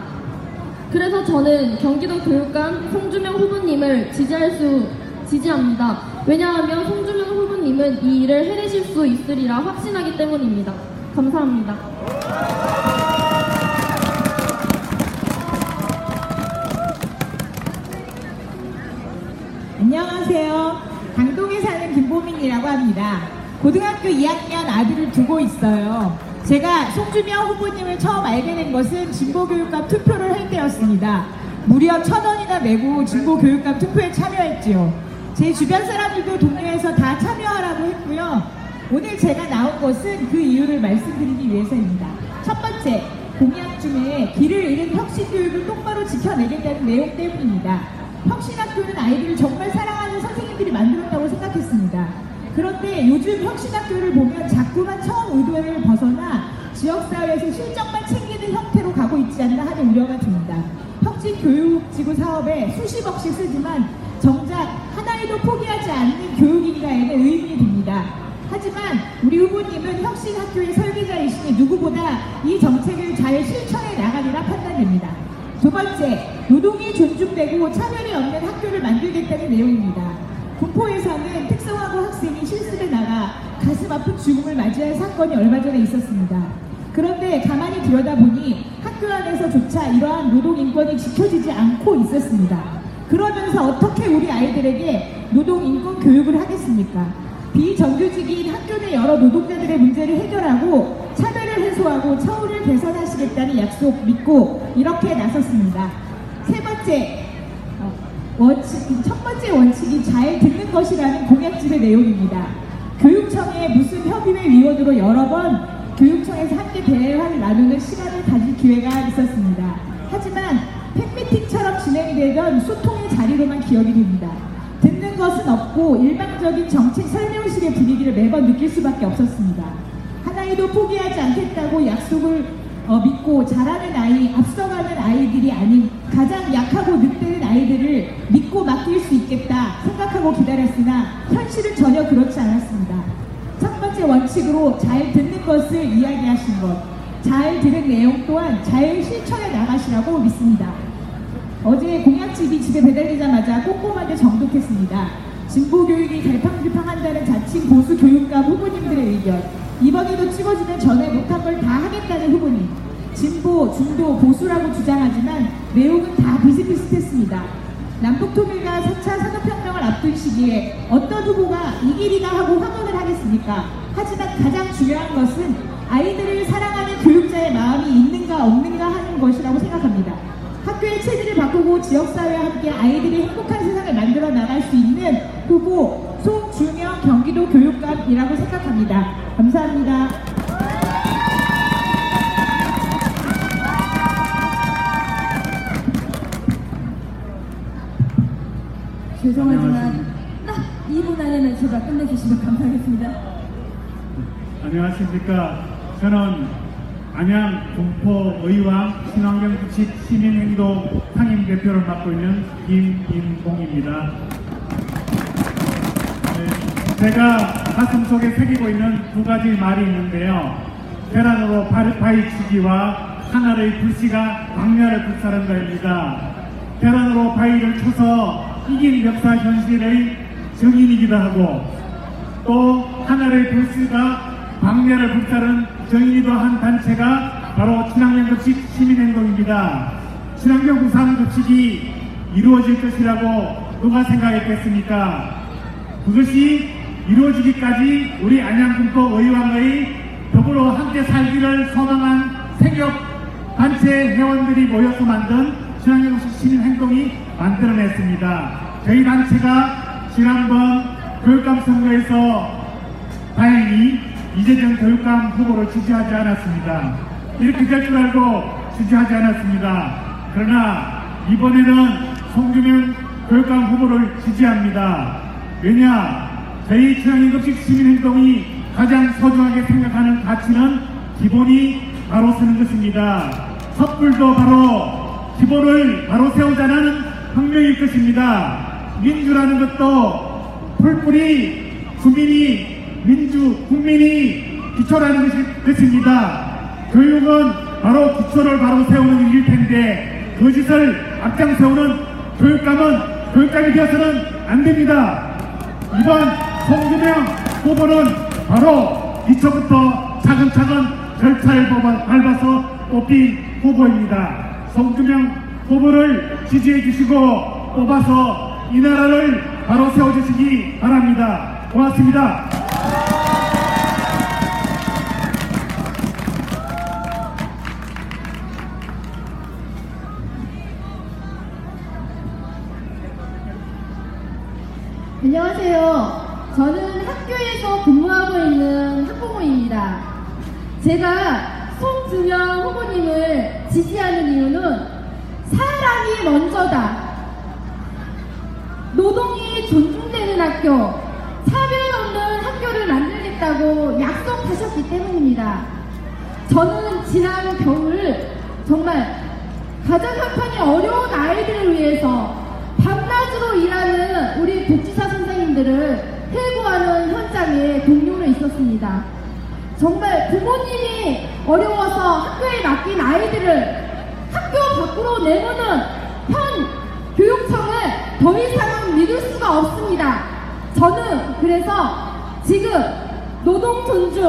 그래서 저는 경기도 교육감 송주명 후보님을 지지합니다. 왜냐하면 송주명 후보님은 이 일을 해내실 수 있으리라 확신하기 때문입니다. 감사합니다. 안녕하세요. 강동에 사는 김보민이라고 합니다. 고등학교 2학년 아들을 두고 있어요. 제가 송주명 후보님을 처음 알게 된 것은 진보교육감 투표를 할 때였습니다. 무려 1,000원이나 내고 진보교육감 투표에 참여했지요. 제 주변 사람들도 동네에서 다 참여하라고 했고요. 오늘 제가 나온 것은 그 이유를 말씀드리기 위해서입니다. 첫 번째, 공약 중에 길을 잃은 혁신교육을 똑바로 지켜내겠다는 내용 때문입니다. 혁신학교는 아이들을 정말 사랑하는 선생님들이 만들었다고 생각했습니다. 그런데 요즘 혁신학교를 보면 자꾸만 처음 의도를 벗어나 지역사회에서 실적만 챙기는 형태로 가고 있지 않나 하는 우려가 듭니다. 혁신교육지구 사업에 수십억씩 쓰지만 정작 하나에도 포기하지 않는 교육인가에는 의문이 듭니다. 하지만 우리 후보님은 혁신학교의 설계자이시니 누구보다 이 정책을 잘 실천해 나가리라 판단됩니다. 두 번째, 노동이 존중되고 차별이 없는 학교를 만들겠다는 내용입니다. 군포에서는 특성화고 학생이 실습에 나가 가슴 아픈 죽음을 맞이할 사건이 얼마 전에 있었습니다. 그런데 가만히 들여다보니 학교 안에서조차 이러한 노동 인권이 지켜지지 않고 있었습니다. 그러면서 어떻게 우리 아이들에게 노동 인권 교육을 하겠습니까? 비정규직인 학교 내 여러 노동자들의 문제를 해결하고 차별을 해소하고 처우를 개선하시겠다는 약속 믿고 이렇게 나섰습니다. 세 번째, 첫 번째 원칙이 잘 듣는 것이라는 공약집의 내용입니다. 교육청에 무슨 협의회 위원으로 여러 번 교육청에서 함께 대화를 나누는 시간을 가질 기회가 있었습니다. 하지만 팬미팅처럼 진행이 되던 소통의 자리로만 기억이 됩니다. 듣는 것은 없고 일방적인 정책 설명식의 분위기를 매번 느낄 수밖에 없었습니다. 하나에도 포기하지 않겠다고 약속을 믿고 잘하는 아이, 앞서가는 아이들이 아닌 가장 약하고 늑대는 아이들을 믿고 맡길 수 있겠다 생각하고 기다렸으나 현실은 전혀 그렇지 않았습니다. 첫 번째 원칙으로 잘 듣는 것을 이야기하신 것, 잘 들은 내용 또한 잘 실천해 나가시라고 믿습니다. 어제 공약집이 집에 배달되자마자 꼼꼼하게 정독했습니다. 진보교육이 갈팡질팡한다는 자칭 보수 교육감 후보님들의 의견, 이번에도 찍어지면 전에 못한 걸 다 하겠다는 후보님, 진보, 중도, 보수라고 주장하지만 내용은 다 비슷비슷했습니다. 남북통일과 4차 산업혁명을 앞둔 시기에 어떤 후보가 이 길이다 하고 환원을 하겠습니까? 하지만 가장 중요한 것은 아이들을 사랑하는 교육자의 마음이 있는가 없는가 하는 것이라고 생각합니다. 학교의 체질을 바꾸고 지역사회와 함께 아이들이 행복한 세상을 만들어 나갈 수 있는 후보 송주명 경기도 교육감이라고 생각합니다. 감사합니다. 죄송하지만 딱 2분 안에는 제발 끝내주시면 감사하겠습니다. 안녕하십니까. 저는 안양 군포의왕 친환경주식 시민행동 상임대표를 맡고 있는 김인봉입니다. 제가 가슴속에 새기고 있는 두 가지 말이 있는데요. 계란으로 바위치기와 하늘의 불씨가 광야를 불사른다입니다. 계란으로 바위를 쳐서 이긴 역사 현실의 증인이기도 하고, 또 하늘의 불씨가 광야를 불사른 정인이도 한 단체가 바로 친환경급식 시민행동입니다. 친환경 구상급식이 이루어질 것이라고 누가 생각했겠습니까? 그것이 이루어지기까지 우리 안양군포 의왕의 더불어 함께 살기를 소망한 생협단체 회원들이 모여서 만든 친환경급식 시민행동이 만들어냈습니다. 저희 단체가 지난번 교육감 선거에서 다행히 이재정 교육감 후보를 지지하지 않았습니다. 이렇게 될 줄 알고 지지하지 않았습니다. 그러나 이번에는 송주명 교육감 후보를 지지합니다. 왜냐? 저희 친환경급식 시민행동이 가장 소중하게 생각하는 가치는 기본이 바로 서는 것입니다. 섣불도 바로 기본을 바로 세우자는 혁명일 것입니다. 민주라는 것도 풀뿌리 국민이 기초라는 것입니다. 교육은 바로 기초를 바로 세우는 일일 텐데 거짓을 앞장세우는 교육감이 되어서는 안 됩니다. 이번 송주명 후보는 바로 기초부터 차근차근 절차를 밟아서 뽑힌 후보입니다. 송주명 후보를 지지해 주시고 뽑아서 이 나라를 바로 세워주시기 바랍니다. 고맙습니다. 안녕하세요. 저는 학교에서 근무하고 있는 학부모입니다. 제가 송주명 후보님을 지지하는 이유는 사람이 먼저다. 노동이 존중되는 학교, 차별 없는 학교를 만들겠다고 약속하셨기 때문입니다. 저는 지난 겨울 정말 가정 형편이 어려운 아이들을 위해서 밤낮으로 일하는 우리 복지사 선생님들을 해고하는 현장에 동료로 있었습니다. 정말 부모님이 어려워서 학교에 맡긴 아이들을 학교 밖으로 내보는 현 교육청을 더 이상은 믿을 수가 없습니다. 저는 그래서 지금 노동 존중,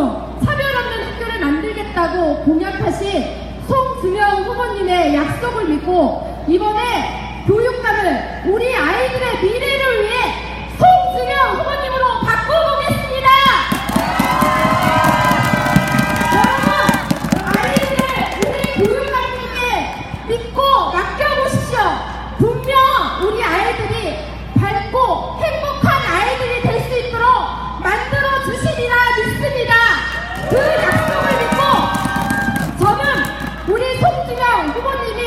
차별 없는 학교를 만들겠다고 공약하신 송주명 후보님의 약속을 믿고 이번에 교육감을 우리 아이들의 미래를 위해 송주명 후보님으로 바꿔보겠습니다. 여러분, 아이들을 우리 교육감님께 믿고 맡겨보십시오. 분명 우리 아이들이 밝고 행복한 아이들이 될 수 있도록 만들어 주시리라 믿습니다. 그 약속을 믿고 저는 우리 송주명 후보님이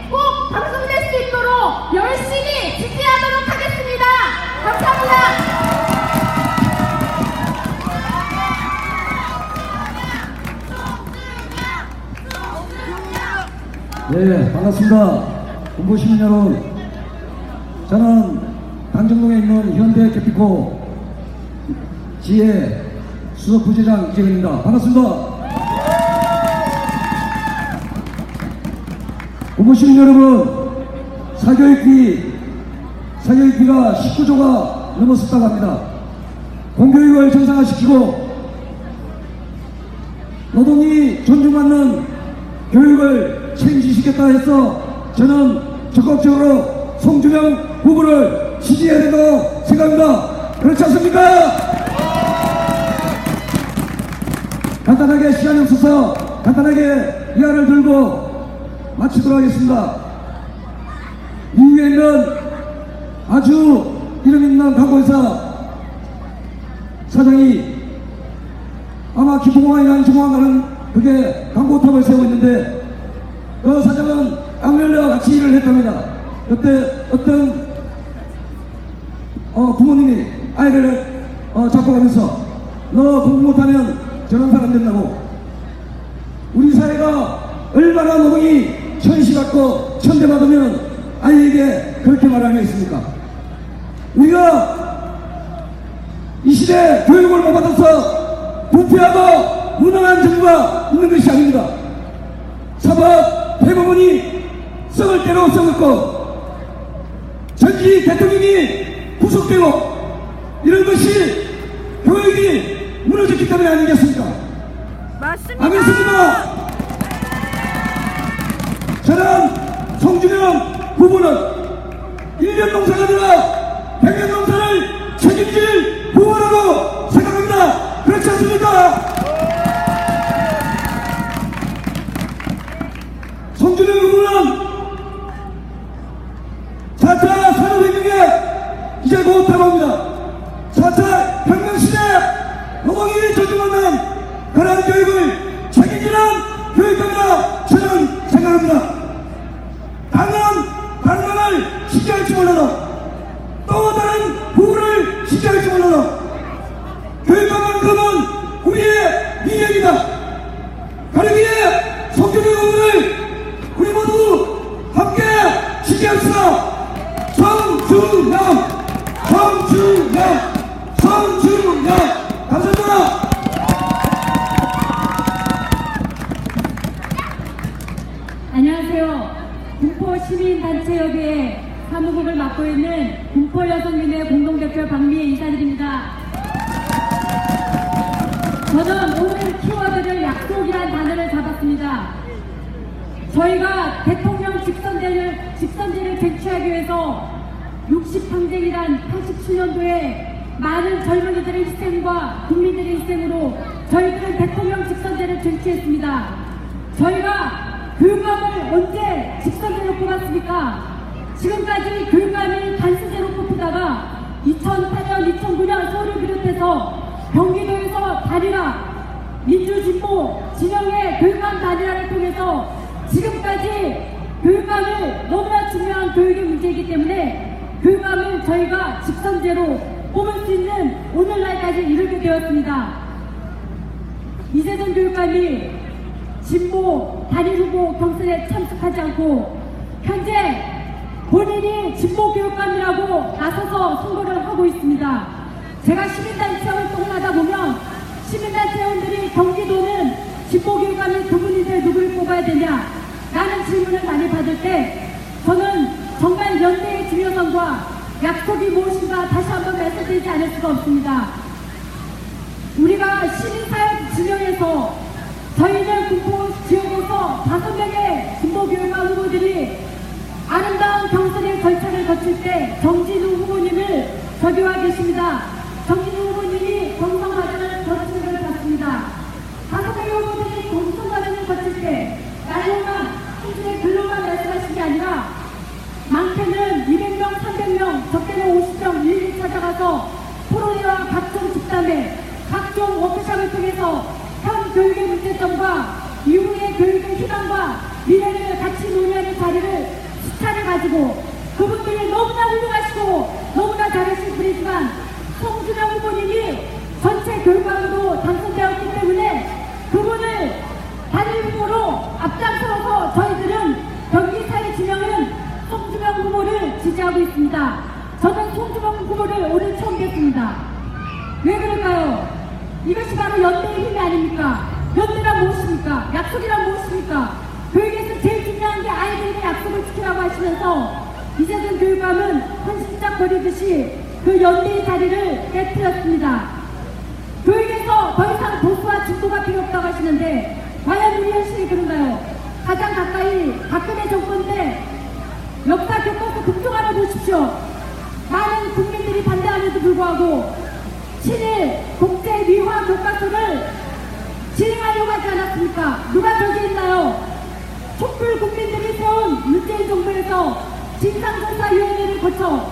꼭 당선될 수 있도록 열심히 지지하도록 하겠습니다. 감사합니다. 네, 반갑습니다. 군포시민 여러분, 저는 당정동에 있는 현대캐피코 지혜 수석부지장 이재근입니다. 반갑습니다. 군포시민 여러분, 사교육비가 19조가 넘었었다고 합니다. 공교육을 정상화시키고 노동이 존중받는 교육을 책임지시겠다 해서 저는 적극적으로 송주명 후보를 지지해야 된다고 생각합니다. 그렇지 않습니까? 간단하게 시간이 없어서 간단하게 이하를 들고 마치도록 하겠습니다. 미국에 있는 아주 이름 있는 광고회사 사장이 아마 기포공항이나 중공항가는 그게 광고탑을 세우고 있는데 그 사장은 악렬레와 같이 일을 했답니다. 그때 어떤 부모님이 아이를 잡고 가면서 너 공부 못하면 저런 사람 된다고. 우리 사회가 얼마나 노동이 천시받고 천대받으면 아이에게 그렇게 말하겠습니까? 우리가 이 시대 교육을 못 받아서 부패하고 무능한 정부가 있는 것이 아닙니다. 사법 대법원이 썩을 대로 썩었고 전직 대통령이 구속되고 이런 것이 교육이 무너졌기 때문에 아니겠습니까? 맞습니다. 아멘습니다. 저는 송주명 후보는 1년 농사가 아니라 100년 농사를 책임질 후보라고 생각합니다. 그렇지 않습니까? 송주명 후보는 4차 산업혁명에 이제 곧 다가옵니다. 4차 혁명시대 노동이 존중하는 그런 교육을 책임지는 교육감이라 저는 생각합니다. 다른 말을 시켜할지 몰라도 또 다른 후보를 시켜할지 몰라도 교육감만큼은 우리의 미래입니다. 그러기에 송주명 후보를 우리 모두 함께 지지합시다. 성주명 감사합니다. 안녕하세요. 군포시민단체협의회 사무국을 맡고 있는 군포여성민의 공동대표 박미애 인사드립니다. 저는 오늘 키워드를 약속이란 단어를 잡았습니다. 저희가 대통령 직선제를 쟁취하기 위해서 60항쟁이란 87년도에 많은 젊은이들의 희생과 국민들의 희생으로 저희들은 대통령 직선제를 쟁취했습니다. 저희가 교육감을 언제 직선제로 뽑았습니까? 지금까지 교육감이 단순제로 뽑히다가 2008년, 2009년 서울을 비롯해서 경기도에서 단일화, 민주진보 진영의 교육감 단일화를 통해서 지금까지 교육감을 너무나 중요한 교육의 문제이기 때문에 교육감을 저희가 직선제로 뽑을 수 있는 오늘날까지 이르게 되었습니다. 이재정 교육감이 진보 단일 후보 경선에 참석하지 않고 현재 본인이 진보 교육감이라고 나서서 선거를 하고 있습니다. 제가 시민단체 활동을 하다 보면 시민단체 회원들이 경기도는 진보 교육감이 두 분인데 누구를 뽑아야 되냐 라는 질문을 많이 받을 때 저는 정말 연대의 중요성과 약속이 무엇인가 다시 한번 말씀드리지 않을 수가 없습니다. 우리가 시민사회 진영에서 저희는 군포 지역에서 5명의 진보교육감 후보들이 아름다운 경선의 절차를 거칠 때 정진우 후보님을 저기와 계십니다. 정진우 후보님이 경선 과정을 거치는 걸 봤습니다. 5명의 후보들이 경선 과정을 거칠 때 날로만 한줄의 글로만 말씀하신 게 아니라 많게는 200명, 300명, 적게는 50명 일일이 찾아가서 토론회와 각종 집담회, 각종 워크숍을 통해서 현 교육의 문제점과 이후의 교육의 희망과 미래를 같이 논의하는 자리를 수차례 가지고 그분들이 너무나 훌륭하시고 너무나 잘하신 분이지만 송주명 후보님이 전체 교육감으로 당선되었기 때문에 그분을 단일 후보로 앞장서서 저희들은 경기사회 진영은 송주명 후보를 지지하고 있습니다. 저는 송주명 후보를 오늘 처음 뵙습니다. 왜 그럴까요? 이것이 바로 연대의 힘이 아닙니까? 연대란 무엇입니까? 약속이란 무엇입니까? 교육에서 제일 중요한 게 아이들에게 약속을 지키라고 하시면서 이재정 교육감은 헌신짝거리듯이 그 연대의 자리를 깨뜨렸습니다. 교육에서 더 이상 보수와 진보가 필요 없다고 하시는데 과연 우리 현실이 그런가요? 가장 가까이 박근혜 정권인데 역사 교과서 금통화를 보십시오. 많은 국민들이 반대함에도 불구하고 친일 국제 미화 교과서를 진행하려고 하지 않았습니까? 누가 저기 있나요? 촛불 국민들이 세운 문재인 정부에서 진상조사위원회를 거쳐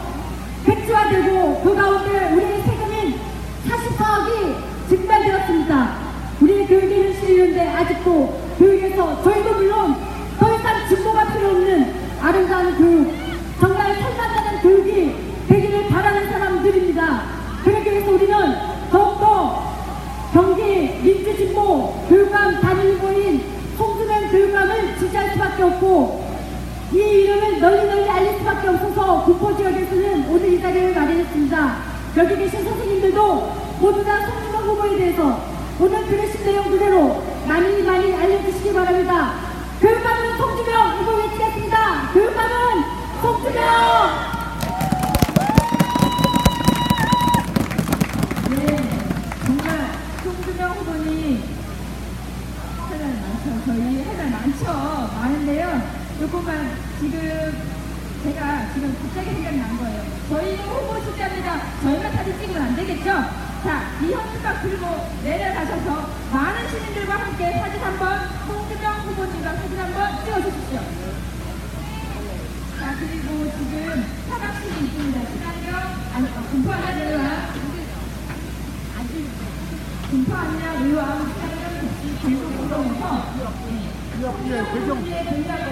백지화되고 그 가운데 우리의 세금인 44억이 증발되었습니다. 우리의 교육의 현실이 있는데 아직도 교육에서 저희도 물론 더 이상 진보가 필요 없는 아름다운 교육, 정말 살만나는 교육이 되기를 바라는 사람들입니다. 그렇기 위해서 우리는 더욱더 경기 민주진보 교육감 단일후보인 송주명 교육감을 지지할 수밖에 없고 이 이름을 널리 알릴 수밖에 없어서 군포지역에서는 오늘 이 자리를 마련했습니다. 여기 계신 선생님들도 모두 다 송주명 후보에 대해서 오늘 들으신 내용 그대로 많이 알려주시기 바랍니다. 교육감은 송주명 후보 외치겠습니다. 교육감은 송주명! 네, 정말 송주명 후보님 할 말 많죠. 저희 할 말 많은데요. 조금만 제가 지금 갑자기 생각이 난 거예요. 저희는 후보 시장입니다. 저희가 사진 찍으면 안 되겠죠? 자, 이 현수막 들고 내려가셔서 많은 시민들과 함께 사진 한번, 송주명 후보님과 사진 한번 찍어주십시오. 자, 그리고 지금 사각실이 있습니다. 군포 안양 의왕 친환경 급식 공동구동에서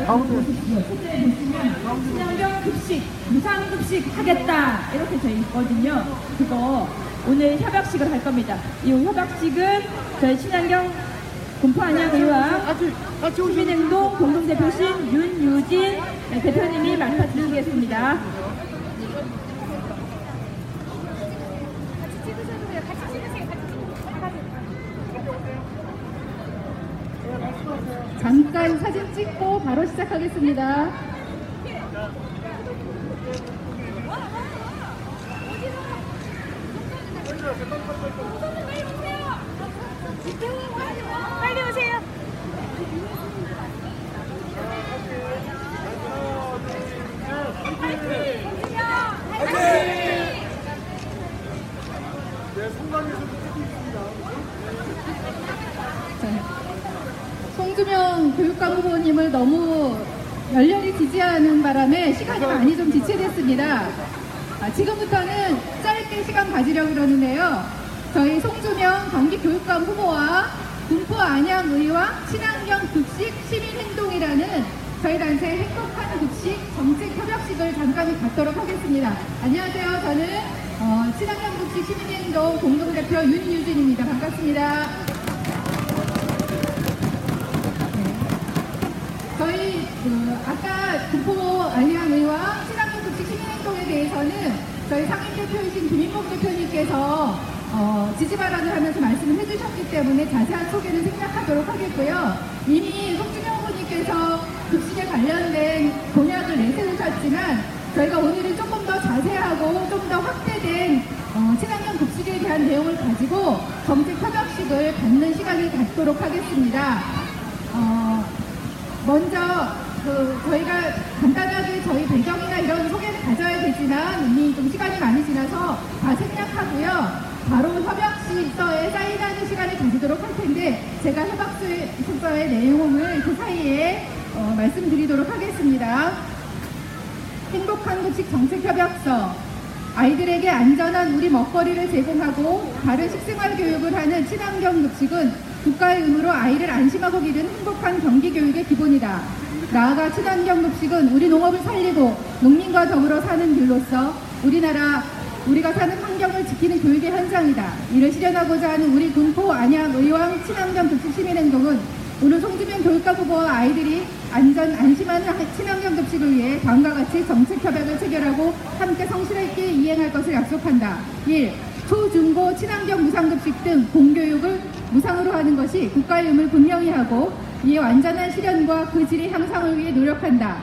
가운데 보시면 친환경 급식, 무상급식 하겠다 이렇게 돼 있거든요. 그거 오늘 협약식을 할 겁니다. 이 협약식은 저희 친환경 군포 안양 의왕 시민행동 공동대표신 윤유진 대표님이 맡아주시겠습니다. 잠깐 사진 찍고 바로 시작하겠습니다. 빨리 오세요. 송주명 교육감 후보님을 너무 열렬히 지지하는 바람에 시간이 많이 좀 지체됐습니다. 지금부터는 짧게 시간 가지려고 그러는데요. 저희 송주명 경기교육감 후보와 군포 안양의왕 친환경 급식 시민행동이라는 저희 단체 행복한 급식 정책 협약식을 잠깐 갖도록 하겠습니다. 안녕하세요. 저는 친환경 급식 시민행동 공동대표 윤유진입니다. 반갑습니다. 저희 아까 군포 안양의왕 친환경 급식 시민행동에 대해서는 저희 상임대표이신 김인복 대표님께서 지지 발언을 하면서 말씀을 해주셨기 때문에 자세한 소개는 생략하도록 하겠고요. 이미 송주명 후보님께서 급식에 관련된 공약을 내세우셨지만 저희가 오늘은 조금 더 자세하고 좀 더 확대된 친환경 급식에 대한 내용을 가지고 정책 협약식을 갖는 시간을 갖도록 하겠습니다. 먼저 저희가 간단하게 저희 배경이나 이런 소개를 가져야 되지만 이미 좀 시간이 많이 지나서 다 생략하고요. 바로 협약서에 사인하는 시간을 가지도록 할 텐데 제가 협약서의 내용을 그 사이에 말씀드리도록 하겠습니다. 행복한 급식 정책협약서. 아이들에게 안전한 우리 먹거리를 제공하고 바른 식생활 교육을 하는 친환경 급식은 국가의 의무로 아이를 안심하고 기른 행복한 경기교육의 기본이다. 나아가 친환경 급식은 우리 농업을 살리고 농민과 더불어 사는 길로서 우리가 사는 환경을 지키는 교육의 현장이다. 이를 실현하고자 하는 우리 군포 안양의왕 친환경 급식 시민행동은 오늘 송주명 교육감 후보와 아이들이 안심하는 친환경 급식을 위해 다음과 같이 정책협약을 체결하고 함께 성실하게 이행할 것을 약속한다. 1. 초, 중고, 친환경 무상급식 등 공교육을 무상으로 하는 것이 국가의 의무를 분명히 하고 이에 완전한 실현과 그 질의 향상을 위해 노력한다.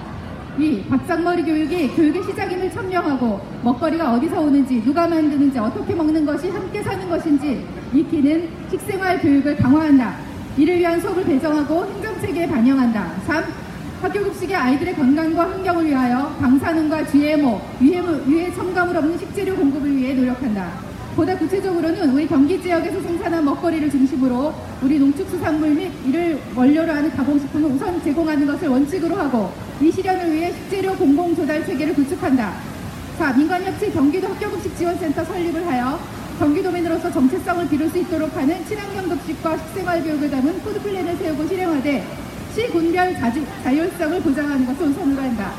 2. 밥상머리 교육이 교육의 시작임을 천명하고 먹거리가 어디서 오는지 누가 만드는지 어떻게 먹는 것이 함께 사는 것인지 익히는 식생활 교육을 강화한다. 이를 위한 수업을 배정하고 행정체계에 반영한다. 3. 학교급식의 아이들의 건강과 환경을 위하여 방사능과 GMO, 유해 첨가물 없는 식재료 공급을 위해 노력한다. 보다 구체적으로는 우리 경기 지역에서 생산한 먹거리를 중심으로 우리 농축수산물 및 이를 원료로 하는 가공식품을 우선 제공하는 것을 원칙으로 하고 이 실현을 위해 식재료 공공조달 체계를 구축한다. 4. 민간협치 경기도 학교급식 지원센터 설립을 하여 경기도민으로서 정체성을 기를 수 있도록 하는 친환경 급식과 식생활 교육을 담은 푸드플랜을 세우고 실행하되 시군별 자율성을 보장하는 것을 우선으로 한다.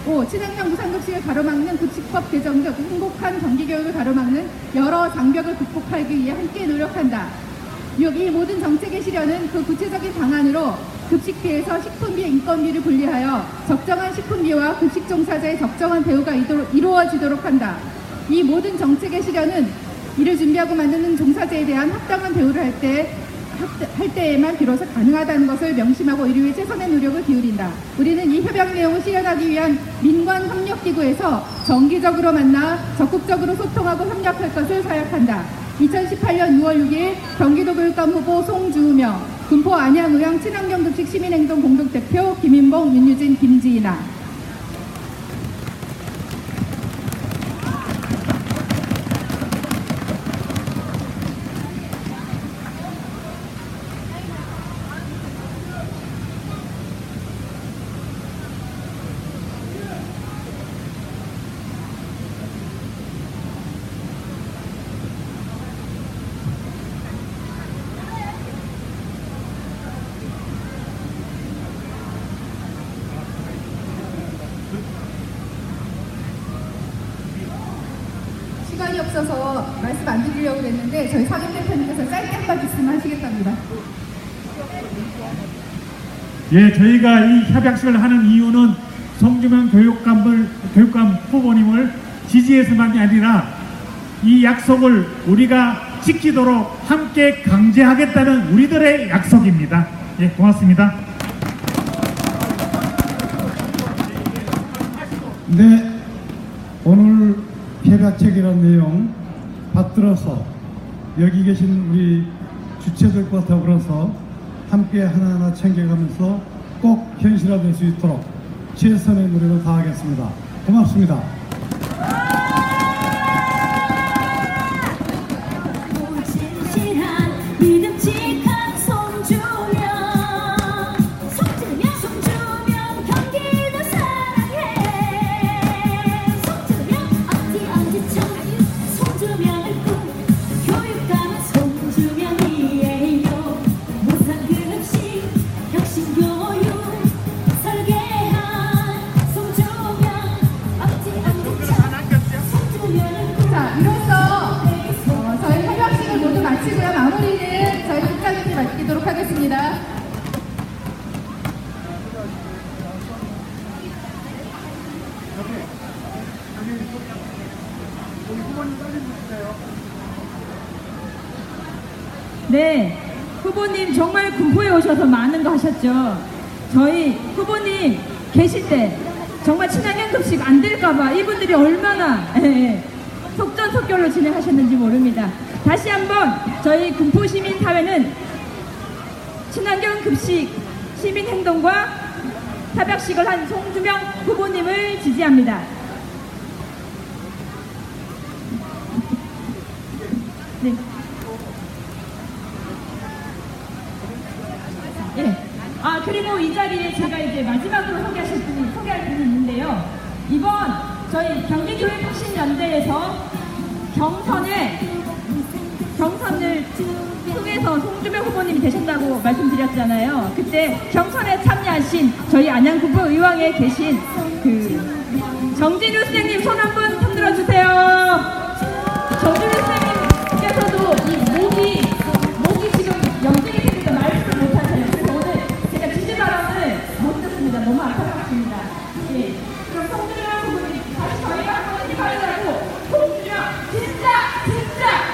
5. 친환경 무상급식을 가로막는 급식법 개정 등 행복한 경기교육을 가로막는 여러 장벽을 극복하기 위해 함께 노력한다. 6. 이 모든 정책의 실현은 그 구체적인 방안으로 급식비에서 식품비 인건비를 분리하여 적정한 식품비와 급식 종사자의 적정한 대우가 이루어지도록 한다. 이 모든 정책의 실현은 이를 준비하고 만드는 종사자에 대한 합당한 대우를 할 때에만 비로소 가능하다는 것을 명심하고 이를 위해 최선의 노력을 기울인다. 우리는 이 협약 내용을 실현하기 위한 민관협력기구에서 정기적으로 만나 적극적으로 소통하고 협력할 것을 사약한다. 2018년 6월 6일 경기도 교육감 후보 송주명, 군포 안양의왕 친환경급식 시민행동 공동대표 김인봉, 윤유진, 김지인아. 시간이 없어서 말씀 안 드리려고 그랬는데 저희 사진 대표님께서 짧게 한 말씀 하시겠답니다. 예, 저희가 이 협약식을 하는 이유는 송주명 교육감 후보님을 지지해서만이 아니라 이 약속을 우리가 지키도록 함께 강제하겠다는 우리들의 약속입니다. 예, 고맙습니다. 네, 오늘 협약책이라는 내용 받들어서 여기 계신 우리 주체들과 더불어서 함께 하나하나 챙겨가면서 꼭 현실화될 수 있도록 최선의 노력을 다하겠습니다. 고맙습니다. 믿음직한 송주명, 송주명 경기도 사랑해. 송주명 어디 송주명을 꿈, 교육감은 송주명이에요. 무상급식 혁신교육 설계한 송주명 어디 송주명을 꿈. 자, 이로써 저희 협약식을 모두 마치고요. 마무리는 저희 국장님이 맡기도록 하겠습니다. 네, 후보님 정말 군포에 오셔서 많은 거 하셨죠. 저희 후보님 계실 때 정말 친환경급식 안 될까봐 이분들이 얼마나 속전속결로 진행하셨는지 모릅니다. 다시 한번 저희 군포시민사회는 친환경급식 시민행동과 협약식을 한 송주명 후보님을 지지합니다. 네. 예. 그리고 이 자리에 제가 이제 마지막으로 소개할 분이 있는데요. 이번 저희 경기교육혁신연대에서 경선을 통해서 송주명 후보님이 되셨다고 말씀드렸잖아요. 그때 경선에 참여하신 저희 안양군포 의왕에 계신 정진우 선생님 손 한 분 흔들어 주세요. 정진우 선생님께서도 이 목이 지금 염증이 생겨서 말씀을 못하세요. 그래서 오늘 제가 지지 발언을 못 듣습니다. 너무 안타깝습니다. 예. 그럼 송주명 후보님 다시 저희가 한번 힘하려고 송주명 진짜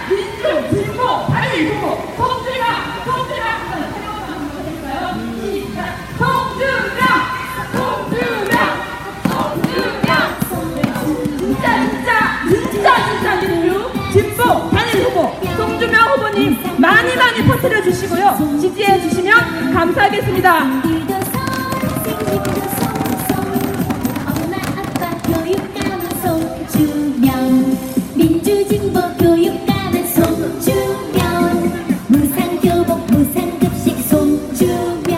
민주 진보 다시 후보 송주명 한번 해볼까요? 시작. 송주명 진짜 민주 진보 단일 후보 송주명 후보님 많이 퍼뜨려 주시고요. 지지해 주시면 감사하겠습니다. 엄마 아빠 교육감은 송주명, 민주진보 교육감은 송주명, 무상교복 무상급식 송주명.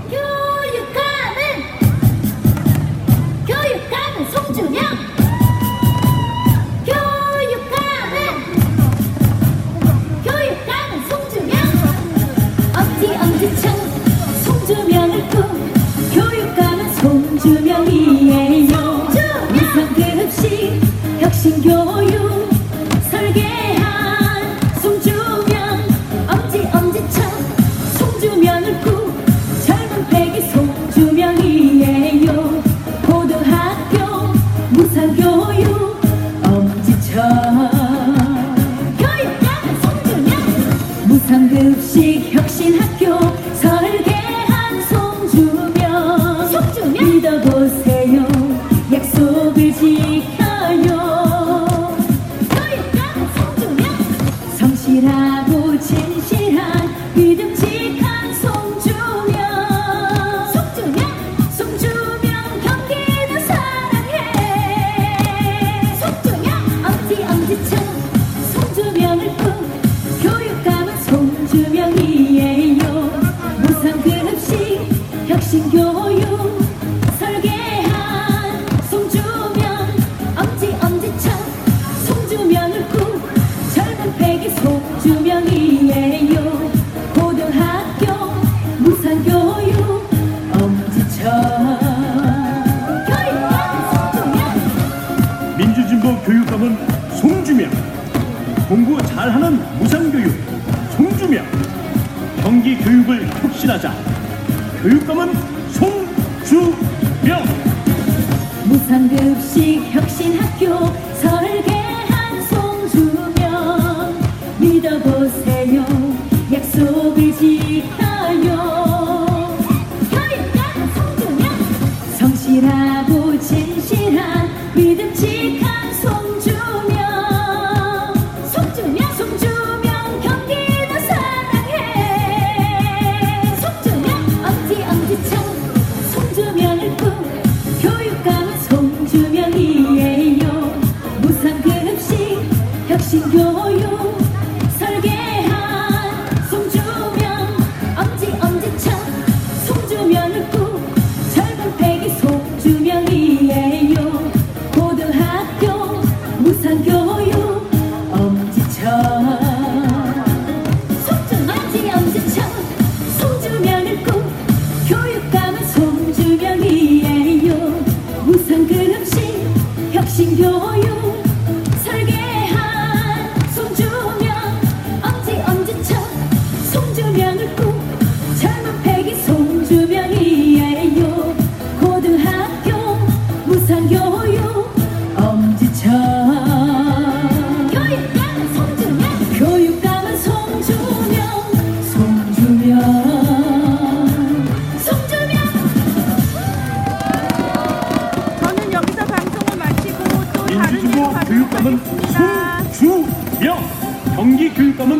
교육감은 송주명이에요. 무상급식 혁신교육 설계한 송주명 엄지척 송주명을 꾸 젊은 패기 송주명이에요. 고등학교 무상교육 엄지척 교육감 송주명 무상급식 혁신학교 설계한 송주명 믿어보세요 약속을 지켜요. 교육감 송주명 성실하고 진실한 믿음직한 송주명 송주명 경기도 사랑해. 송주명 엄지척 송주명을 꾸 교육감은 송주명이에요. 무상급식 혁신교육 설계한 송주명 엄지척 송주명을 꾸 젊은 패기 송주명이에요. 고등학교 무상교육 엄지척 교육감 송주명 민주진보 교육감은 송주명, 공부 잘하는 무상교육 송주명, 경기 교육을 혁신하자 교육감은 송주명. 무상급식 혁신학교 설계한 송주명 믿어보세요 약속을 지켜요. 교육감 송주명 성실하고 진실한 믿음직한 송주명 경기도 사랑해. 송주명 엄지척 송주명을 꾸 교육감은 송주명이에요. 무상급식 혁신교육 설계한 송주명 엄지척 송주명을 꾸 젊은 패기 송주명이에요. 고등학교 무상교육 엄지척 엄지척 송주명을 꾸 교육감은 송주명이에요. 무상급식 혁신교육 설계한 송주명 엄지척 송주명을 꾸 젊은 패기 송주명이에요. 고등학교 무상교육 엄지척 교육감은 송주명 저는 여기서 방송을 마치고 또 다른 민주진보 데로 가도록 교육감은 하겠습니다. 송주명, 경기 교육감은